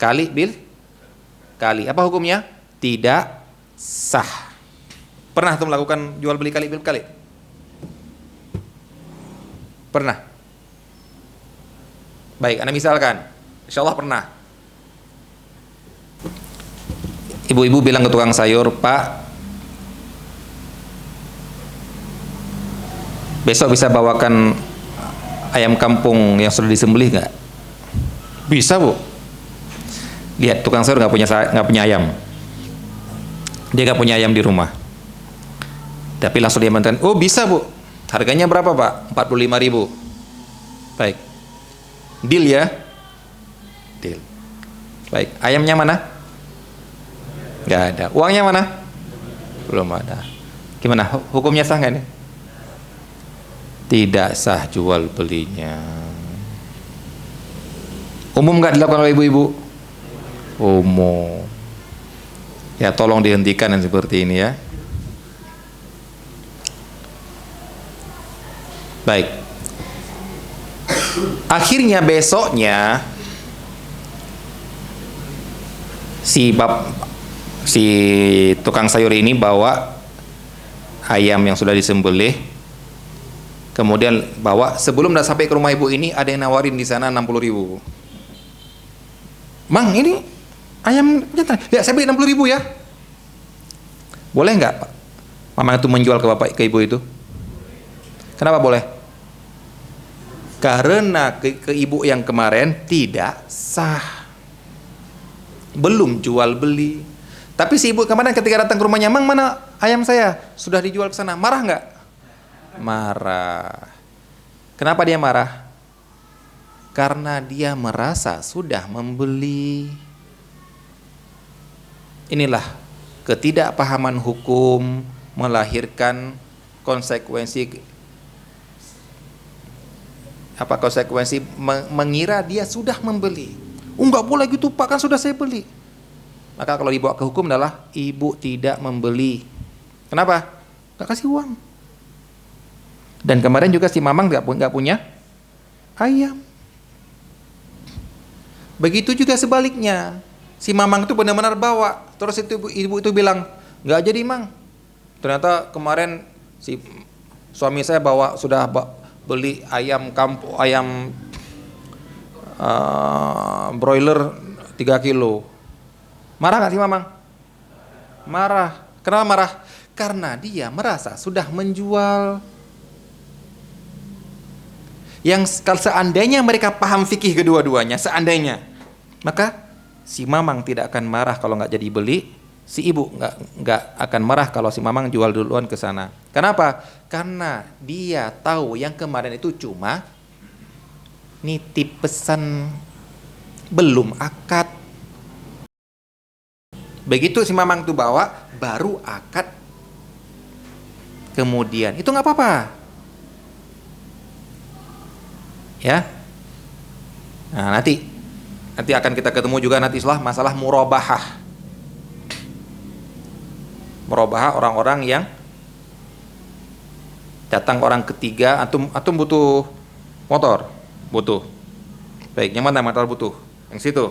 Kali. Apa hukumnya? Tidak sah. Pernah tuh melakukan jual beli kali? Pernah? Baik, Anda misalkan, insya Allah pernah. Ibu-ibu bilang ke tukang sayur, Pak, besok bisa bawakan ayam kampung yang sudah disembelih nggak? Bisa, Bu. Lihat, tukang sayur nggak punya ayam. Dia nggak punya ayam di rumah. Tapi langsung dia mengatakan, oh bisa, Bu. Harganya berapa, Pak? 45.000. Baik. Deal ya? Deal. Baik, ayamnya mana? Nggak ada. Uangnya mana? Belum ada. Gimana? Hukumnya sah nggak nih? Tidak sah jual belinya. Umum nggak dilakukan oleh ibu-ibu? Umum. Ya tolong dihentikan yang seperti ini ya. Baik. Akhirnya besoknya si tukang sayur ini bawa ayam yang sudah disembelih, kemudian bawa, sebelum dah sampai ke rumah ibu ini ada yang nawarin di sana 60.000. Mang, ini ayam ya saya beli 60.000 ya. Boleh nggak Pak Mama itu menjual ke ibu itu? Kenapa boleh? Karena ke ibu yang kemarin tidak sah, belum jual beli. Tapi si ibu kemarin ketika datang ke rumahnya, Mang, mana ayam saya? Sudah dijual ke sana. Marah nggak? Marah. Kenapa dia marah? Karena dia merasa sudah membeli. Inilah ketidakpahaman hukum melahirkan konsekuensi mengira dia sudah membeli. Enggak boleh gitu Pak, kan sudah saya beli. Maka kalau dibawa ke hukum adalah ibu tidak membeli. Kenapa? Nggak kasih uang. Dan kemarin juga si Mamang nggak punya ayam. Begitu juga sebaliknya. Si Mamang itu benar-benar bawa. Terus itu ibu itu bilang, nggak jadi Mang. Ternyata kemarin si suami saya sudah beli ayam kampung, ayam broiler 3 kilo. Marah nggak sih Mamang? Marah. Kenapa marah? Karena dia merasa sudah menjual. Yang kalau seandainya mereka paham fikih kedua-duanya, seandainya, maka si Mamang tidak akan marah kalau nggak jadi beli, si ibu nggak akan marah kalau si Mamang jual duluan ke sana. Kenapa? Karena dia tahu yang kemarin itu cuma nitip pesan, belum akad. Begitu si Mamang itu bawa, baru akad. Kemudian itu nggak apa-apa. Ya, nah nanti akan kita ketemu juga nanti setelah masalah murabahah. Murabahah orang-orang yang datang orang ketiga, antum butuh motor, butuh. Baik, yang mana motor butuh? Yang situ.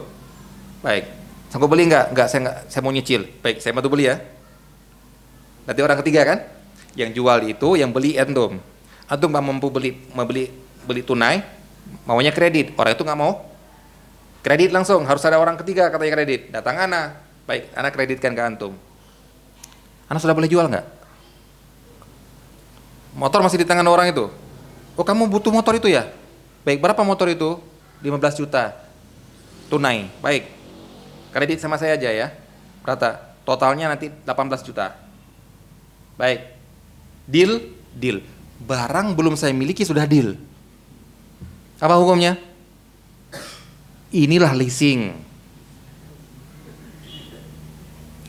Baik, sanggup beli nggak? Nggak, saya mau nyicil. Baik, saya bantu beli ya. Nanti orang ketiga kan, yang jual itu, yang beli antum nggak mampu beli tunai. Maunya kredit, orang itu nggak mau kredit langsung, harus ada orang ketiga katanya kredit. Datang Ana, baik, Ana kreditkan ke antum. Ana sudah boleh jual nggak? Motor masih di tangan orang itu. Oh kamu butuh motor itu ya? Baik, berapa motor itu? 15 juta tunai, baik, kredit sama saya aja ya. Berapa? Totalnya nanti 18 juta. Baik. Deal, deal. Barang belum saya miliki sudah deal. Apa hukumnya? Inilah leasing.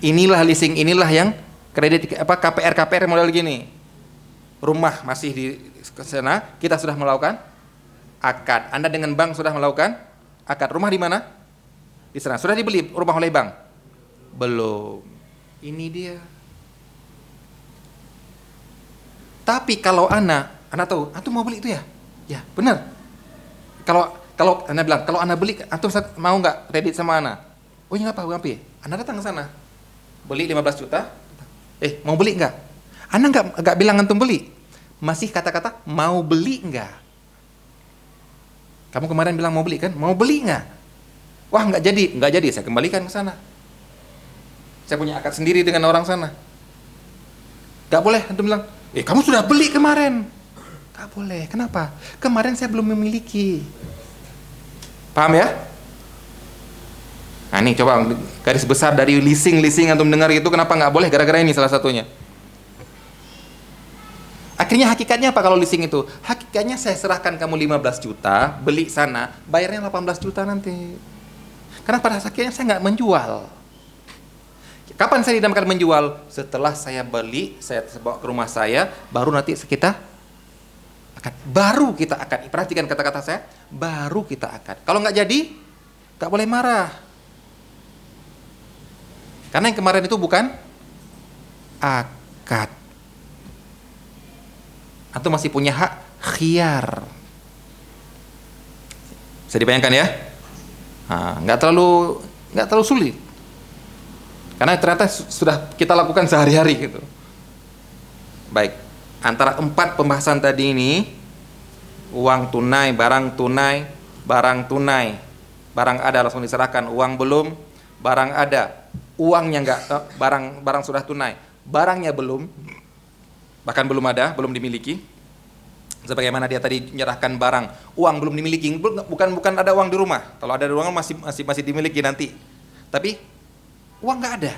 Inilah leasing, inilah yang kredit KPR model gini. Rumah masih di sana, kita sudah melakukan akad. Anda dengan bank sudah melakukan akad. Rumah di mana? Di sana. Sudah dibeli rumah oleh bank? Belum. Ini dia. Tapi kalau Ana tahu, antum mau beli itu ya? Ya, benar. Kalau Ana bilang, kalau Ana beli, antum mau nggak kredit sama Ana? Oh iya nggak apa-apa. Ana datang ke sana, beli 15 juta. Mau beli nggak? Ana nggak bilang antum beli, masih kata-kata mau beli nggak? Kamu kemarin bilang mau beli kan? Mau beli nggak? Wah nggak jadi, saya kembalikan ke sana. Saya punya akad sendiri dengan orang sana. Nggak boleh antum bilang, kamu sudah beli kemarin. Nggak boleh. Kenapa? Kemarin saya belum memiliki. Paham ya? Nah ini coba garis besar dari leasing antum dengar itu kenapa nggak boleh? Gara-gara ini salah satunya. Akhirnya hakikatnya apa kalau leasing itu? Hakikatnya saya serahkan kamu 15 juta, beli sana, bayarnya 18 juta nanti. Karena pada akhirnya saya nggak menjual. Kapan saya dinamakan menjual? Setelah saya beli, saya bawa ke rumah saya, baru nanti kita akad. Baru kita akad. Perhatikan kata-kata saya, baru kita akad. Kalau nggak jadi, nggak boleh marah. Karena yang kemarin itu bukan akad. Atau masih punya hak khiyar. Bisa dibayangkan ya? Nggak terlalu sulit. Karena ternyata sudah kita lakukan sehari-hari gitu. Baik, antara 4 pembahasan tadi ini, uang tunai, barang tunai, barang ada langsung diserahkan, uang belum, barang ada, uangnya enggak, barang sudah tunai, barangnya belum, bahkan belum ada, belum dimiliki. Sebagaimana dia tadi menyerahkan barang, uang belum dimiliki, bukan ada uang di rumah. Kalau ada di rumah masih dimiliki nanti. Tapi uang nggak ada.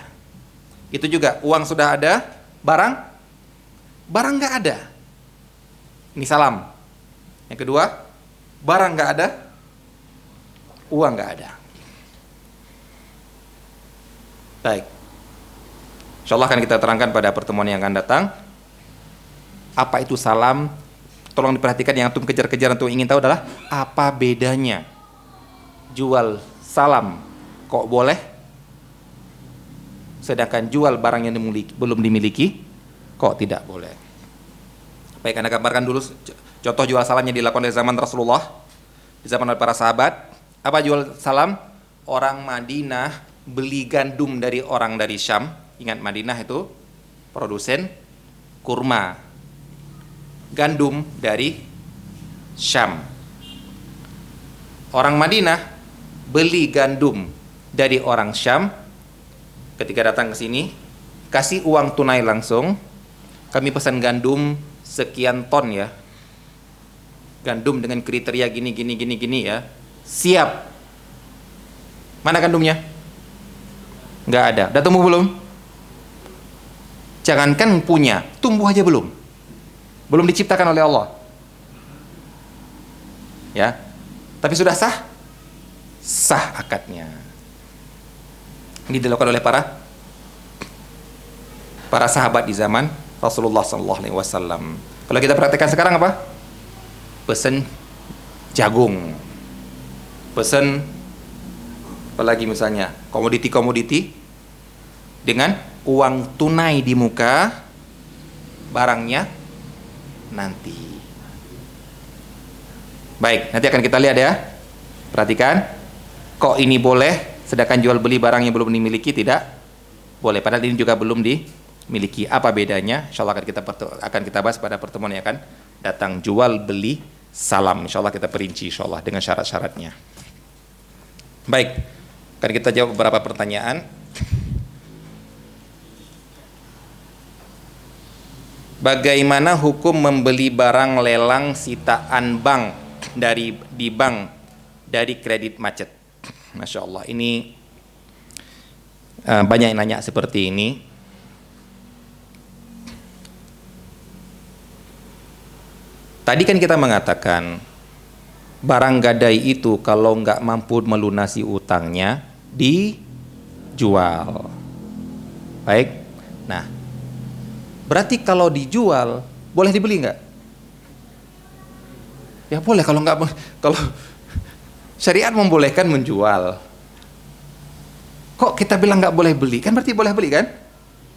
Itu juga uang sudah ada, barang nggak ada. Ini salam. Yang kedua, barang nggak ada, uang nggak ada. Baik. Insyaallah akan kita terangkan pada pertemuan yang akan datang. Apa itu salam? Tolong diperhatikan, yang antum kejar-kejar, antum ingin tahu adalah apa bedanya jual salam kok boleh, sedangkan jual barang yang belum dimiliki kok tidak boleh. Baik, Anda gambarkan dulu contoh jual salamnya dilakukan di zaman Rasulullah, di zaman para sahabat. Apa jual salam? Orang Madinah beli gandum dari orang dari Syam. Ingat, Madinah itu produsen kurma. Gandum dari Syam. Orang Madinah beli gandum dari orang Syam. Ketika datang ke sini, kasih uang tunai langsung. Kami pesan gandum sekian ton ya. Gandum dengan kriteria gini ya. Siap. Mana gandumnya? Nggak ada. Udah tumbuh belum? Jangankan punya, tumbuh aja belum. Belum diciptakan oleh Allah. Ya. Tapi sudah sah? Sah akadnya. Ini dilakukan oleh para sahabat di zaman Rasulullah SAW. Kalau kita perhatikan sekarang apa? Pesen jagung, pesen apalagi misalnya komoditi dengan uang tunai di muka, barangnya nanti. Baik, nanti akan kita lihat ya. Perhatikan, kok ini boleh, sedangkan jual beli barang yang belum dimiliki tidak boleh. Padahal ini juga belum dimiliki. Apa bedanya? Insyaallah akan kita bahas pada pertemuan yang akan datang. Jual beli salam. Insyaallah kita perinci insyaallah dengan syarat-syaratnya. Baik, akan kita jawab beberapa pertanyaan. Bagaimana hukum membeli barang lelang sitaan bank di bank dari kredit macet? Masya Allah, ini banyak yang nanya seperti ini. Tadi kan kita mengatakan barang gadai itu kalau nggak mampu melunasi utangnya dijual. Baik. Nah, berarti kalau dijual boleh dibeli nggak? Ya boleh, kalau nggak, kalau syariat membolehkan menjual. Kok kita bilang nggak boleh beli? Kan berarti boleh beli kan?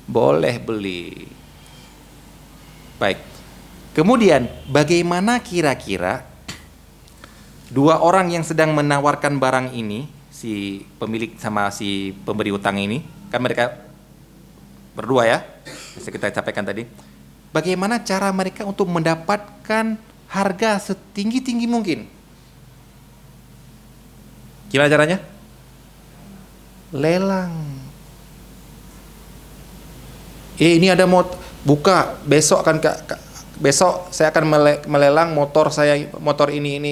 Boleh beli. Baik. Kemudian bagaimana kira-kira dua orang yang sedang menawarkan barang ini, si pemilik sama si pemberi utang ini, kan mereka berdua ya, bisa kita sampaikan tadi. Bagaimana cara mereka untuk mendapatkan harga setinggi-tinggi mungkin? Gimana caranya? Lelang. Ini ada buka besok akan besok saya akan melelang motor saya, motor ini.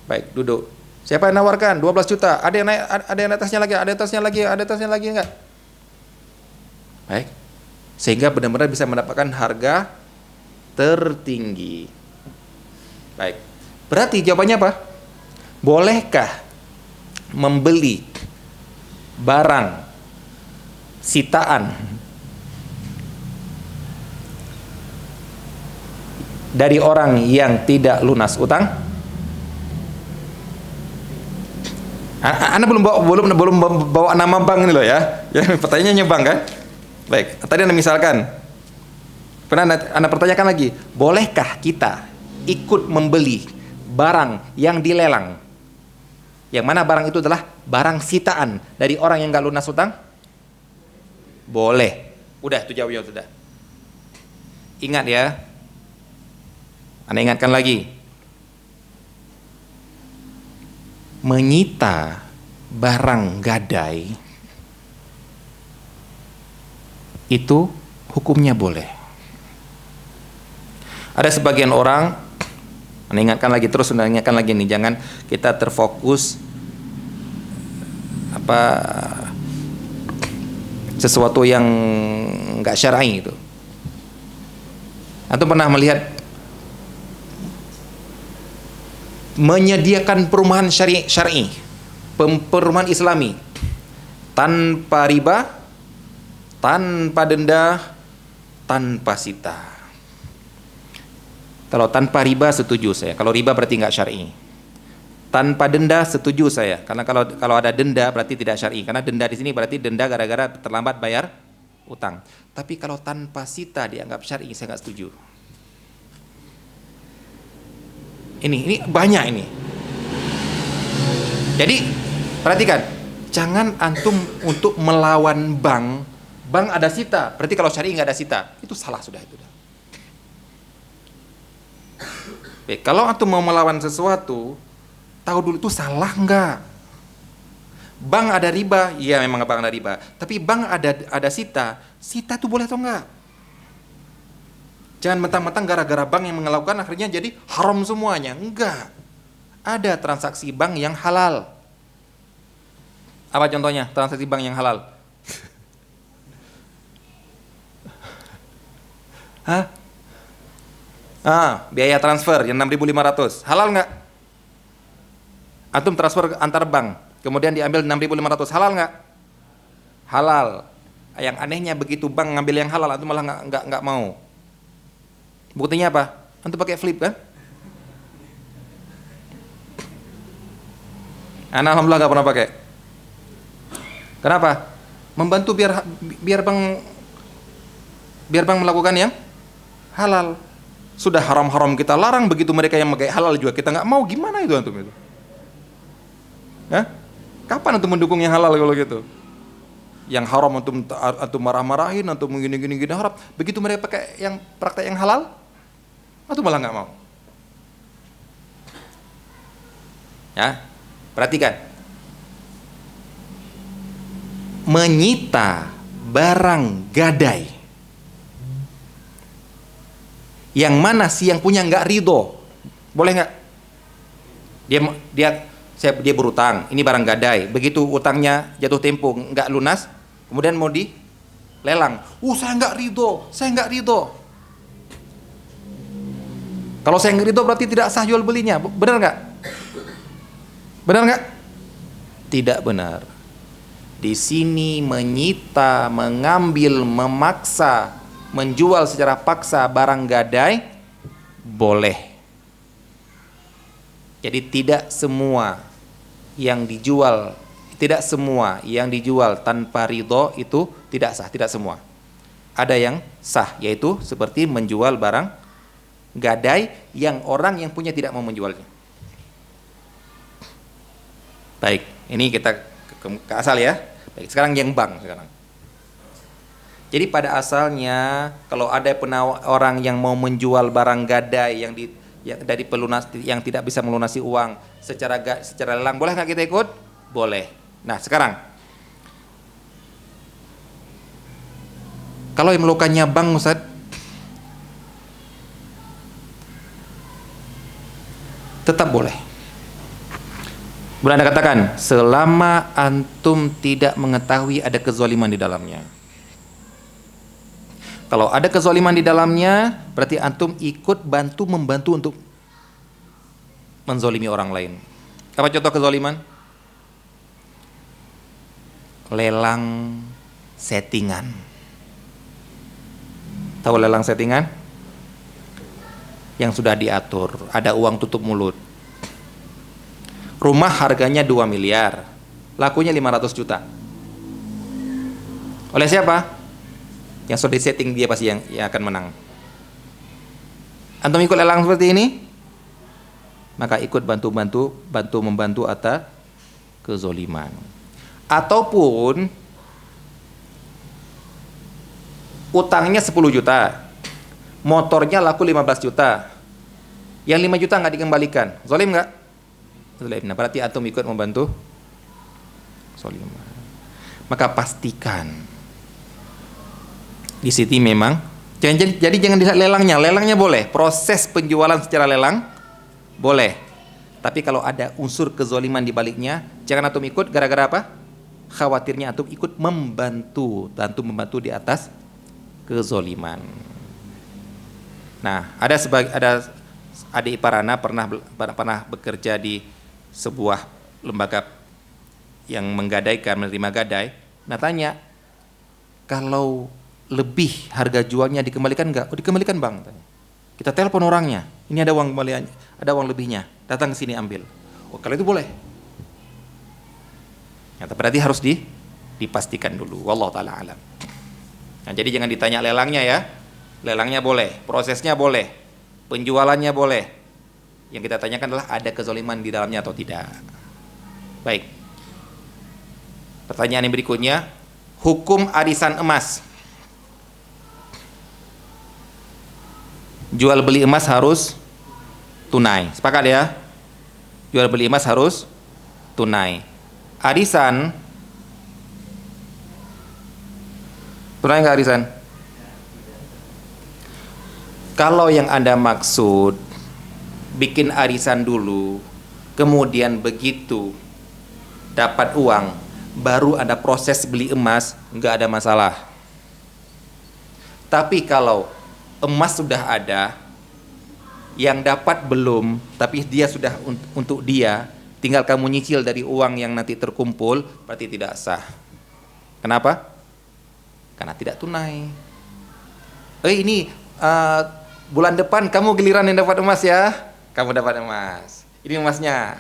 Baik, duduk. Siapa yang nawarkan? 12 juta. Ada yang naik, ada yang atasnya lagi, ada atasnya lagi enggak? Baik. Sehingga benar-benar bisa mendapatkan harga tertinggi. Baik. Berarti jawabannya apa? Bolehkah membeli barang sitaan dari orang yang tidak lunas utang? Anda belum bawa nama bank ini loh ya. Ya, pertanyaannya bank kan? Baik, tadi Anda misalkan. Pernah Anda pertanyakan lagi, bolehkah kita ikut membeli barang yang dilelang? Yang mana barang itu adalah barang sitaan dari orang yang nggak lunas utang? Boleh. Udah, itu jawabnya sudah. Ingat ya. Anda ingatkan lagi. Menyita barang gadai itu hukumnya boleh. Ada sebagian orang, Anda ingatkan lagi terus, Anda ingatkan lagi nih, jangan kita terfokus sesuatu yang nggak syar'i itu. Atau pernah melihat menyediakan perumahan syar'i, perumahan Islami tanpa riba, tanpa denda, tanpa sita. Kalau tanpa riba setuju saya. Kalau riba berarti nggak syar'i. Tanpa denda setuju saya. Karena kalau ada denda berarti tidak syar'i. Karena denda di sini berarti denda gara-gara terlambat bayar utang. Tapi kalau tanpa sita dianggap syar'i, saya nggak setuju. Ini banyak ini. Jadi perhatikan, jangan antum untuk melawan bank. Bank ada sita, berarti kalau syar'i nggak ada sita, itu salah sudah itu. Baik, kalau antum mau melawan sesuatu, tahu dulu itu salah nggak. Bank ada riba, iya memang bank ada riba. Tapi bank ada sita itu boleh atau enggak? Jangan mentang-mentang gara-gara bank yang melakukan akhirnya jadi haram semuanya. Enggak. Ada transaksi bank yang halal. Apa contohnya transaksi bank yang halal? Hah? Biaya transfer yang 6.500. Halal nggak? Antum transfer antar bank, kemudian diambil 6.500. Halal nggak? Halal. Yang anehnya begitu bank ngambil yang halal, antum malah nggak mau. Buktinya apa? Antum pakai flip kan? Anak alhamdulillah nggak pernah pakai. Kenapa? Membantu biar bank melakukan yang halal. Sudah haram-haram kita larang, begitu mereka yang pakai halal juga kita nggak mau, gimana itu antum itu? Hah? Kapan antum mendukung yang halal kalau gitu? Yang haram antum marah-marahin, antum gini haram. Begitu mereka pakai yang praktek yang halal, antum malah nggak mau. Ya, perhatikan. Menyita barang gadai, yang mana si yang punya nggak ridho, boleh nggak? Dia berutang, ini barang gadai, begitu utangnya jatuh tempo nggak lunas, kemudian mau dilelang, saya nggak ridho. Kalau saya nggak ridho berarti tidak sah jual belinya. Benar nggak? Benar nggak? Tidak benar. Di sini menyita, mengambil, memaksa, menjual secara paksa barang gadai boleh. Jadi tidak semua yang dijual, tanpa ridho itu tidak sah, tidak semua. Ada yang sah, yaitu seperti menjual barang gadai yang orang yang punya tidak mau menjualnya. Baik, ini kita ke asal ya. Baik, sekarang yang bank sekarang. Jadi pada asalnya kalau ada orang yang mau menjual barang gadai dari pelunas yang tidak bisa melunasi uang secara lelang, boleh nggak kita ikut? Boleh. Nah sekarang kalau yang melakukannya bank, Ustaz, tetap boleh. Boleh Anda katakan selama antum tidak mengetahui ada kezaliman di dalamnya. Kalau ada kezaliman di dalamnya, berarti antum ikut membantu untuk menzolimi orang lain. Apa contoh kezaliman? Lelang settingan. Tahu lelang settingan? Yang sudah diatur, ada uang tutup mulut. Rumah harganya 2 miliar, lakunya 500 juta. Oleh siapa? Yang sudah disetting dia pasti yang akan menang. Antum ikut lelang seperti ini, maka ikut membantu atas kezoliman. Ataupun utangnya 10 juta, motornya laku 15 juta, yang 5 juta nggak dikembalikan, zalim nggak? Zalim. Nah berarti antum ikut membantu zaliman. Maka pastikan di sini memang jadi jangan dilihat lelangnya boleh, proses penjualan secara lelang boleh, tapi kalau ada unsur kezaliman di baliknya, jangan antum ikut gara-gara apa? Khawatirnya antum ikut membantu di atas kezaliman. Nah, ada adik ipar ana pernah bekerja di sebuah lembaga yang menerima gadai. Nah, tanya, kalau lebih harga jualnya dikembalikan enggak? Oh, dikembalikan Bang. Tanya. Kita telepon orangnya. Ini ada uang kembaliannya, ada uang lebihnya. Datang ke sini ambil. Oh, kalau itu boleh. Ya, berarti harus dipastikan dulu. Wallahu taala alam. Nah, jadi jangan ditanya lelangnya ya. Lelangnya boleh, prosesnya boleh, penjualannya boleh. Yang kita tanyakan adalah ada kezaliman di dalamnya atau tidak. Baik. Pertanyaan yang berikutnya, hukum arisan emas. Jual beli emas harus tunai. Sepakat ya? Jual beli emas harus tunai. Arisan tunai nggak arisan? Kalau yang Anda maksud bikin arisan dulu, kemudian begitu dapat uang, baru ada proses beli emas, nggak ada masalah. Tapi kalau emas sudah ada, yang dapat belum, tapi dia sudah untuk dia, tinggal kamu nyicil dari uang yang nanti terkumpul, berarti tidak sah. Kenapa? Karena tidak tunai. Ini bulan depan kamu giliran yang dapat emas ya. Kamu dapat emas. Ini emasnya.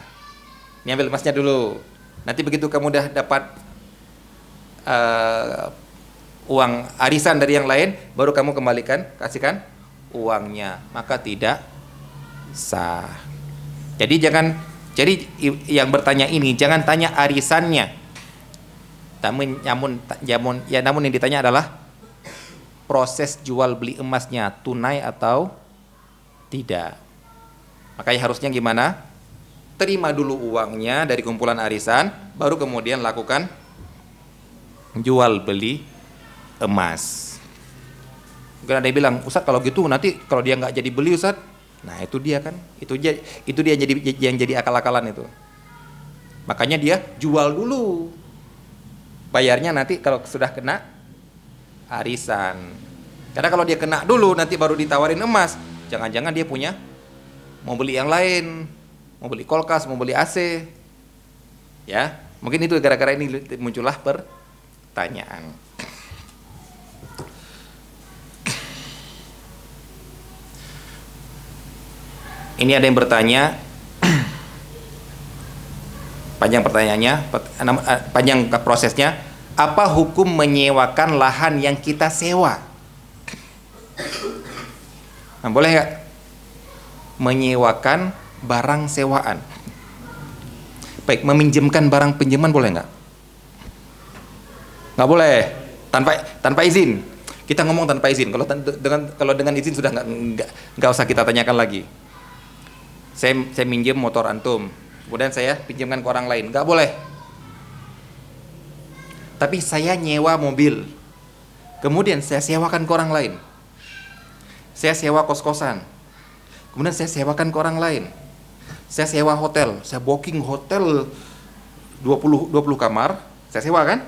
Ini ambil emasnya dulu. Nanti begitu kamu udah dapat uang arisan dari yang lain, baru kamu kasihkan uangnya. Maka tidak sah. Jadi yang bertanya ini jangan tanya arisannya. Namun yang ditanya adalah proses jual beli emasnya tunai atau tidak. Makanya harusnya gimana? Terima dulu uangnya dari kumpulan arisan, baru kemudian lakukan jual beli emas. Mungkin ada yang bilang, Ustaz kalau gitu nanti kalau dia nggak jadi beli Ustaz, nah itu dia kan, itu dia yang jadi akal-akalan itu. Makanya dia jual dulu, bayarnya nanti kalau sudah kena arisan. Karena kalau dia kena dulu nanti baru ditawarin emas, jangan-jangan dia punya mau beli yang lain, mau beli kulkas, mau beli AC. Ya, mungkin itu gara-gara ini muncullah pertanyaan. Ini ada yang bertanya, panjang pertanyaannya, panjang prosesnya. Apa hukum menyewakan lahan yang kita sewa? Nah, boleh nggak menyewakan barang sewaan? Baik, meminjamkan barang pinjaman boleh nggak? Nggak boleh, tanpa izin. Kita ngomong tanpa izin. Kalau dengan izin sudah nggak usah kita tanyakan lagi. Saya minjem motor antum, kemudian saya pinjamkan ke orang lain, nggak boleh. Tapi saya nyewa mobil, kemudian saya sewakan ke orang lain. Saya sewa kos-kosan, kemudian saya sewakan ke orang lain. Saya sewa hotel, saya booking hotel 20 kamar, saya sewa kan?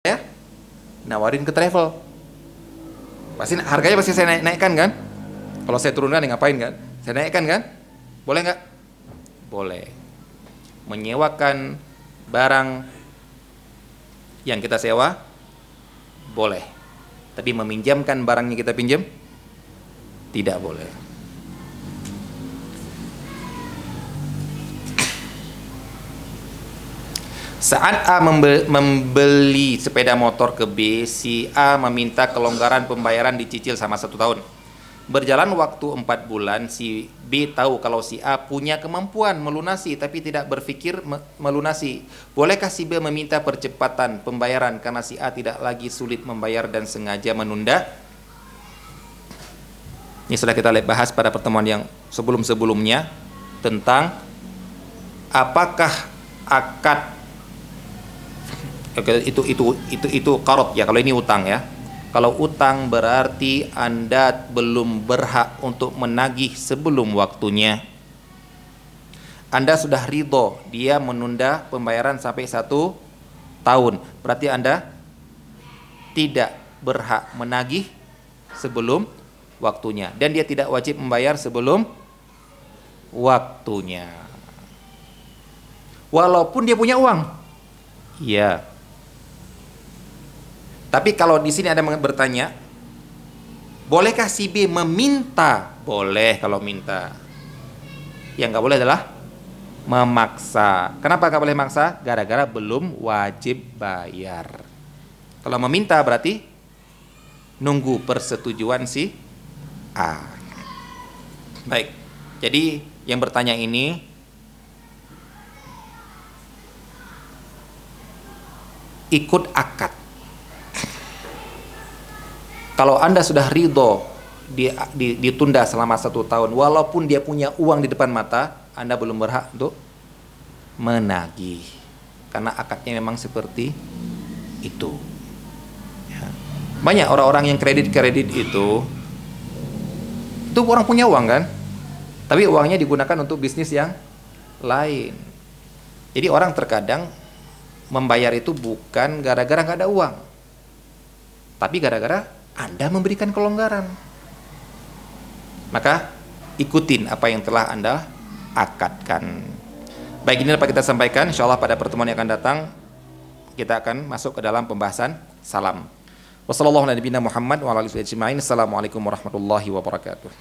Ya, nawarin ke travel. Pasti harganya pasti saya naikkan kan? Kalau saya turunkan ya ngapain kan? Saya naikkan kan? Boleh nggak? Boleh. Menyewakan barang yang kita sewa boleh. Tapi meminjamkan barangnya kita pinjam tidak boleh. Saat A membeli sepeda motor ke B, si A meminta kelonggaran pembayaran dicicil sama 1 tahun. Berjalan waktu 4 bulan, si B tahu kalau si A punya kemampuan melunasi tapi tidak berpikir melunasi. Bolehkah si B meminta percepatan pembayaran karena si A tidak lagi sulit membayar dan sengaja menunda? Ini sudah kita bahas pada pertemuan yang sebelum-sebelumnya tentang apakah akad itu qarad ya, kalau ini utang ya. Kalau utang berarti Anda belum berhak untuk menagih sebelum waktunya. Anda sudah ridho dia menunda pembayaran sampai 1 tahun. Berarti Anda tidak berhak menagih sebelum waktunya. Dan dia tidak wajib membayar sebelum waktunya. Walaupun dia punya uang. Iya. Tapi kalau di sini ada bertanya, bolehkah si B meminta? Boleh kalau minta. Yang nggak boleh adalah memaksa. Kenapa nggak boleh maksa? Gara-gara belum wajib bayar. Kalau meminta berarti nunggu persetujuan si A. Baik. Jadi yang bertanya ini ikut akad. Kalau Anda sudah ridho ditunda selama 1 tahun, walaupun dia punya uang di depan mata, Anda belum berhak untuk menagih. Karena akadnya memang seperti itu. Ya. Banyak orang-orang yang kredit itu orang punya uang kan? Tapi uangnya digunakan untuk bisnis yang lain. Jadi orang terkadang membayar itu bukan gara-gara nggak ada uang, tapi gara-gara Anda memberikan kelonggaran. Maka ikutin apa yang telah Anda akadkan. Baik, ini dapat kita sampaikan. InsyaAllah pada pertemuan yang akan datang kita akan masuk ke dalam pembahasan salam. Wassalamualaikum warahmatullahi wabarakatuh.